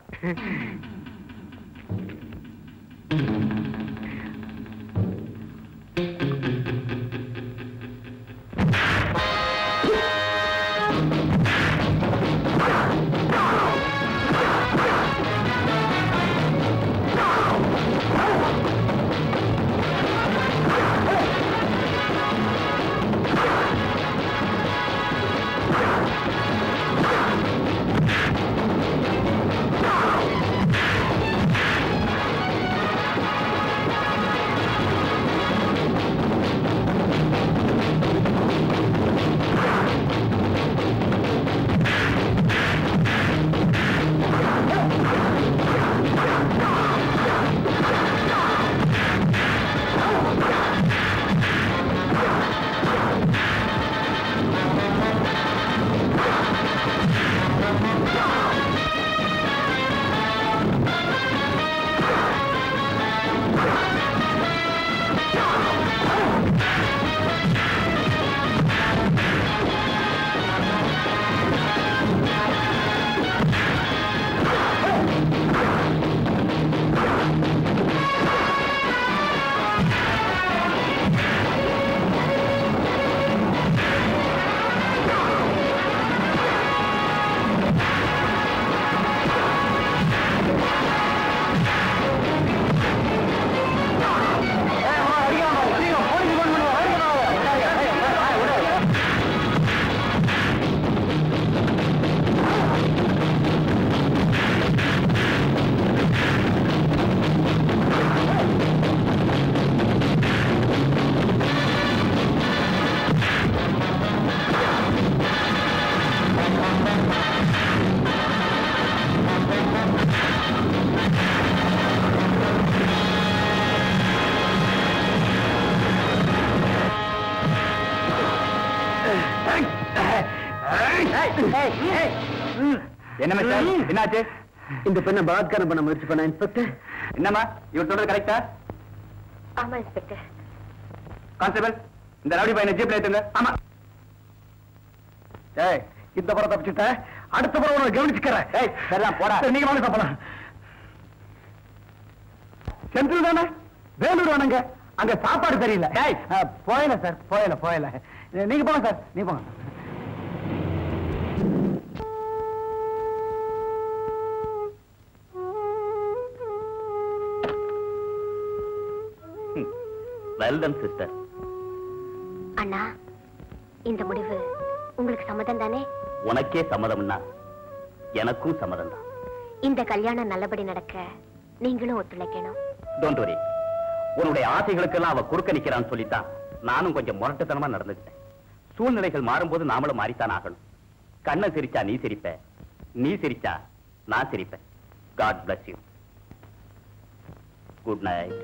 என்ன மிஸ்டர் என்னாச்சு? இந்த பெண்ணை பலாத்காரம் பண்ண முயற்சி பண்ண இன்ஸ்பெக்டர். என்னம்மா இவர் சொல்றது கரெக்டா? ஆமா இன்ஸ்பெக்டர். கான்ஸ்டபிள் இந்த ரவுடி பையனை ஜீப்ல ஏத்துங்க. ஆமா. ஏய் இந்த புறம் தப்பிச்சுட்ட, அடுத்த புறம் உனக்கு கவனிச்சுக்கிறேன். ஏய் சரிதான் போடா. நீங்க வாங்க சாப்பிடலாம். செந்தில் தானே? வேலூர் வேணுங்க. அங்க சாப்பாடு தெரியல. போயல சார், போயல. நீங்க போங்க சார், நீங்க போங்க. Well done sister. அண்ணா, இந்த முடிவு உங்களுக்கு சம்மதம் தானே? உனக்கே சம்மதம்னா எனக்கும் சம்மதம் தான். இந்த கல்யாணம் நல்லபடி நடக்க நீங்களும் ஒத்துழைக்கணும். Don't worry. உன்னுடைய ஆசைகளுக்கெல்லாம் அவ குறுக்க நிக்கிறான்னு சொல்லித்தான் நானும் கொஞ்சம் முரட்டுத்தனமா நடந்துக்கிட்டேன். சூழ்நிலைகள் மாறும்போது நாமளும் மாறித்தான் ஆகணும். கண்ணை சிரிச்சா நீ சிரிப்ப, நீ சிரிச்சா நான் சிரிப்பேன். God bless you. Good night.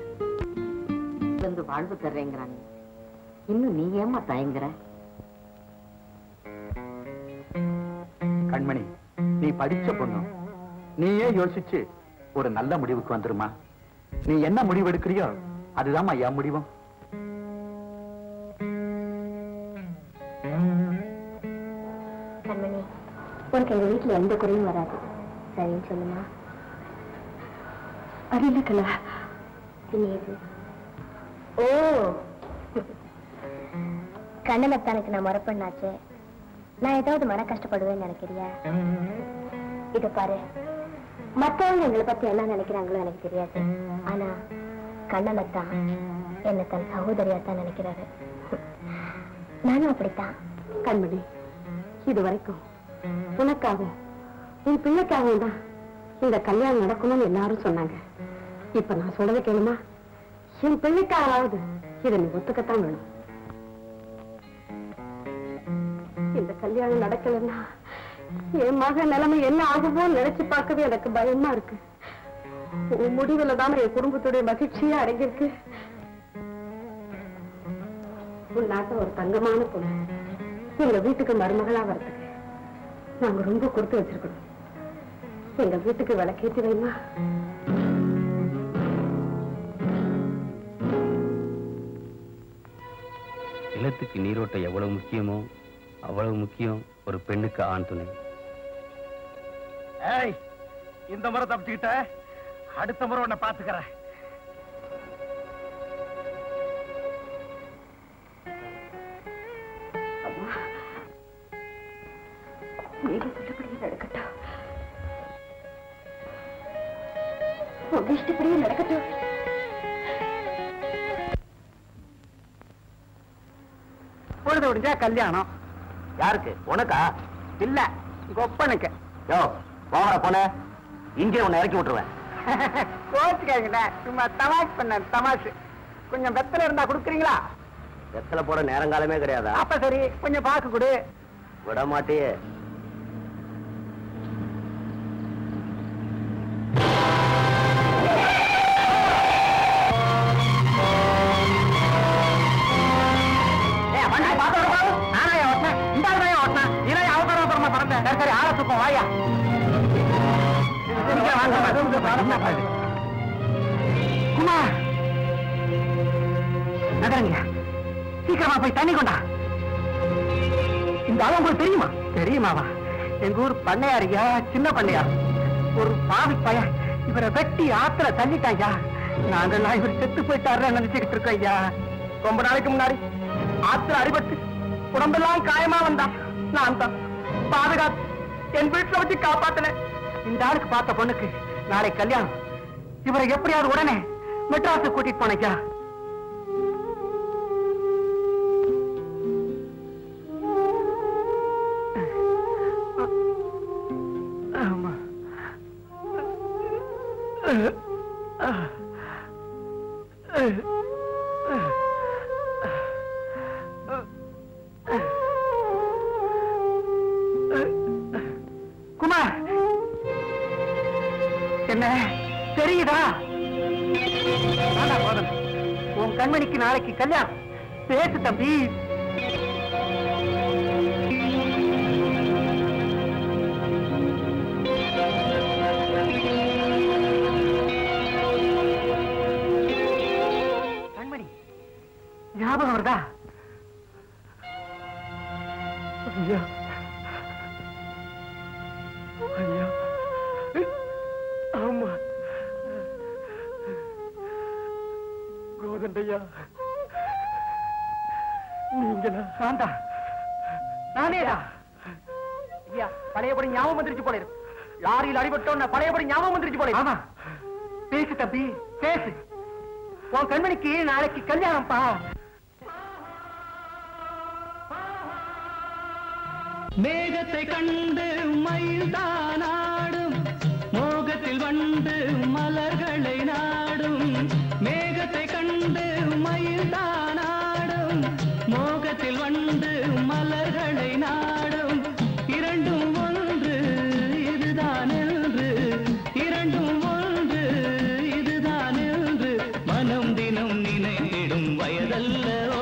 வந்து வாழ்வு தர்றேங்கிறாங்க, இன்னும் நீ ஏமா தயங்குற? கண்மணி, நீ படிச்ச பொண்ணு, நீயே யோசிச்சு ஒரு நல்ல முடிவுக்கு வந்துருமா. நீ என்ன முடிவு எடுக்கிறியோ அதுதான் என் முடிவும். கண்மணி, உனக்கு எங்க வீட்டுல எந்த குறையும் வராது. சரின்னு சொல்லுமா? அது இல்ல கண்ணா. ஓ, கண்ணனத்தானுக்கு நான் மறப்பண்ணாச்சு. நான் ஏதாவது மன கஷ்டப்படுவேன்னு நினைக்கிறியா? இத பாரு, மத்தவங்க எங்களை பத்தி என்ன நினைக்கிறாங்களோ எனக்கு தெரியாது. ஆனா கண்ணனத்தான் என்ன தன் சகோதரியாத்தான் நினைக்கிறாரு. நானும் அப்படித்தான். கண்மணி, இது வரைக்கும் உனக்காகவும் உன் பிள்ளைக்காகவும் தான் இந்த கல்யாணம் நடக்கணும்னு எல்லாரும் சொன்னாங்க. இப்ப நான் சொல்றத கேளுமா? என் பிள்ளைக்காவது இதை நீ ஒத்துக்கத்தான் வேணும். இந்த கல்யாணம் நடக்கலன்னா என் மக நிலைமை என்ன ஆகுமோ நினைச்சு பார்க்கவே எனக்கு பயமா இருக்கு. உன் முடிவுல தான் என் குடும்பத்துடைய மகிழ்ச்சியா அடங்கியிருக்கு. உன் நாட்டை ஒரு தங்கமான பொண்ணு எங்க வீட்டுக்கு மருமகளா வரதுக்கு நாங்க ரொம்ப கொடுத்து வச்சிருக்கணும். எங்க வீட்டுக்கு விளக்கேற்றி வைமா. நிலத்துக்கு நீரோட்டம் எவ்வளவு முக்கியமோ அவ்வளவு முக்கியம் ஒரு பெண்ணுக்கு ஆண் துணை. ஏய், இந்த முறை தப்பிச்சுக்கிட்ட, அடுத்த முறை உன்னை பாத்துக்கிறேன். நீங்க சொல்லப்படியே நடக்கட்டும். உங்க இஷ்டப்படியே நடக்கட்டும். பொழுது முடிஞ்சா கல்யாணம். யாருக்கு? உனக்கா? இல்ல, கொப்பனுக்கு. யோ போற போன இங்கே உன்னை இறக்கி விட்டுருவேன். கோச்சுக்காங்கண்ண, சும்மா தமாஷ் பண்ண தமாஷ். கொஞ்சம் வெத்தலை இருந்தா கொடுக்குறீங்களா? வெத்தலை போட நேரங்காலமே கிடையாதா? அப்ப சரி, கொஞ்சம் பாக்கு கொடு. விட மாட்டியே. சரி, ஆரத்துக்கும் வாயா. குமார், நகரங்க, சீக்கிரமா போய் தண்ணி கொண்டா. இந்த ஆளு உங்களுக்கு தெரியுமா? தெரியுமாவா? எங்க ஊர் பண்ணையாரியா, சின்ன பண்ணையார். ஒரு பாவி பய இவரை வெட்டி ஆத்துல தள்ளிட்டாயா. நாங்கெல்லாம் இவர் செத்து போயிட்டாரு நினைச்சுக்கிட்டு இருக்கோம் ஐயா. ரொம்ப நாளைக்கு முன்னாடி ஆத்துல அடிபட்டு உடம்பெல்லாம் காயமா வந்தா நான் தான் பாதுகாத்து என் வீட்டுல வச்சு காப்பாத்தினேன். இந்த ஆளுக்கு பார்த்த பொண்ணுக்கு நாளை கல்யாணம். இவரை எப்படியாவது உடனே மெட்ராஸுக்கு கூட்டிட்டு போனைக்கா. ஆமா. குமார், என்ன தெரியுதா? உன் கண்மணிக்கு நாளைக்கு கல்யாணம். பேசு தம்பி. ஞாபகம் வருதா? ஐயா ஐயா, ஆமா கோதண்டையா, நீங்களா? நானேடா. ஐயா, பழையபடி ஞாபகம் வந்துருச்சு போல இருக்கு. லாரியில் அடிபட்டோம், பழையபடி ஞாபகம் வந்துருச்சு போல. ஆமா, பேசு தம்பி பேசு. உன் கண்மணிக்கு நாளைக்கு கல்யாணம்ப்பா. மேகத்தை கண்டு மயில்தான் ஆடும், மோகத்தில் வந்து மலர்களை நாடும். மேகத்தை கண்டு மயில்தான் ஆடும், மோகத்தில் வந்து மலர்களை நாடும். இரண்டும் ஒன்று இதுதான் என்று, இரண்டும் ஒன்று இதுதான் என்று மனம் தினம் நினைத்திடும் வயதல்லவோ.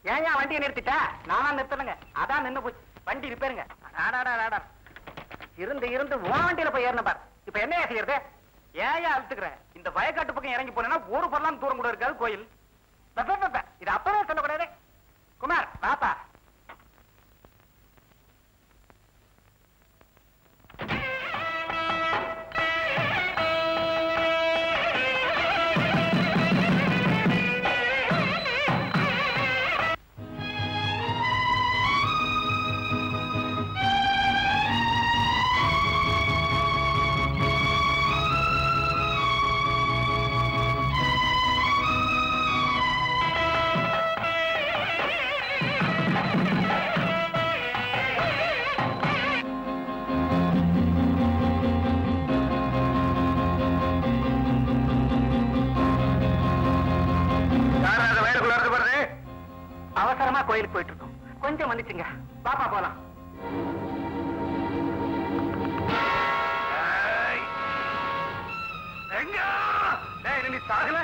ஏன் வண்டியை நிறுத்திட்ட? நானா நிறுத்தணுங்க, அதான் நின்னு போச்சு. வண்டி ரிப்பேருங்க. இருந்து இருந்து உன் வண்டியில போய் ஏறின பார். இப்ப என்ன செய்யறது? ஏன் அழுத்துக்கிறேன்? இந்த வயக்காட்டு பக்கம் இறங்கி போனா ஒரு பொருளாம் தூரம் கூட இருக்காது கோயில். இது அப்பவே சொல்லக்கூடாது. குமார் பாப்பா, அவசரமா கோயிலுக்கு போயிட்டு இருக்கோம். கொஞ்சம் மன்னிச்சுங்க. பாப்பா போலாம். நீ சாகல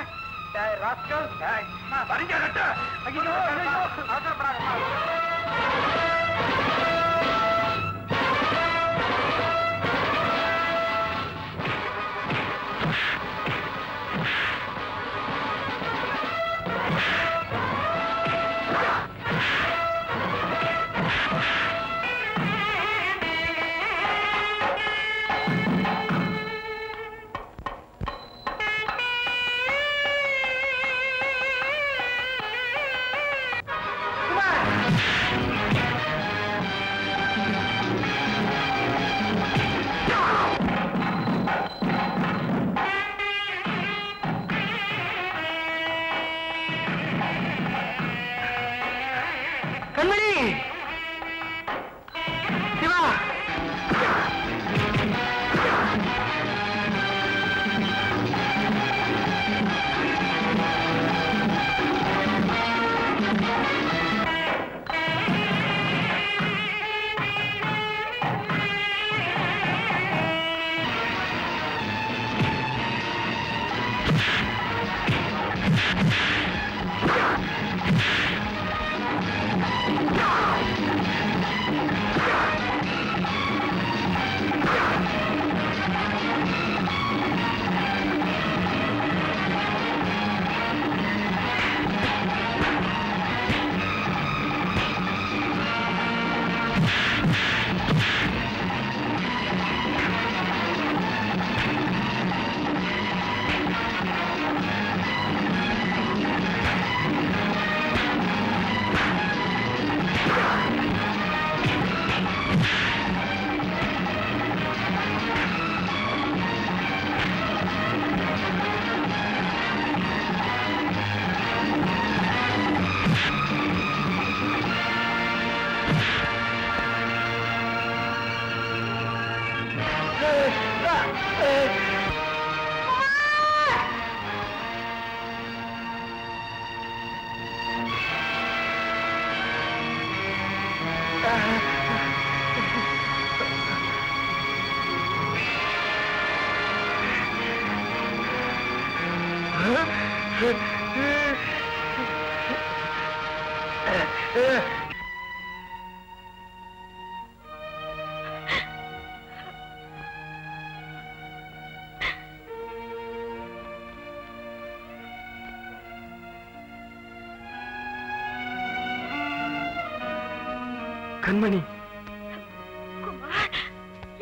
கண்மணி,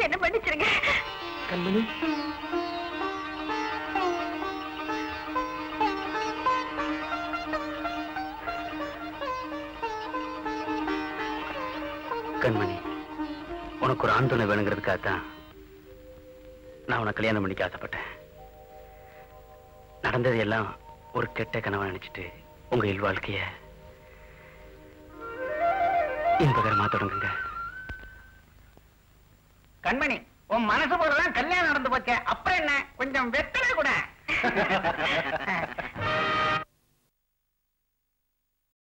என்ன பண்ணிச்சிருங்க கண்மணி. கண்மணி, உனக்கு ஒரு ஆண் துணை வேணுங்கிறதுக்காகத்தான் நான் உனக்கு கல்யாணம் பண்ணிக்க ஆசைப்பட்டேன். நடந்தது எல்லாம் ஒரு கெட்ட கனவா நினைச்சிட்டு உங்க இல்வாழ்க்கைய இன்பகரமா தொடங்குங்க. கண்மணி, உன் மனசு போலதான் கல்யாணம் நடந்து போச்சே, அப்புறம் என்ன கொஞ்சம் வெத்தலை கூட.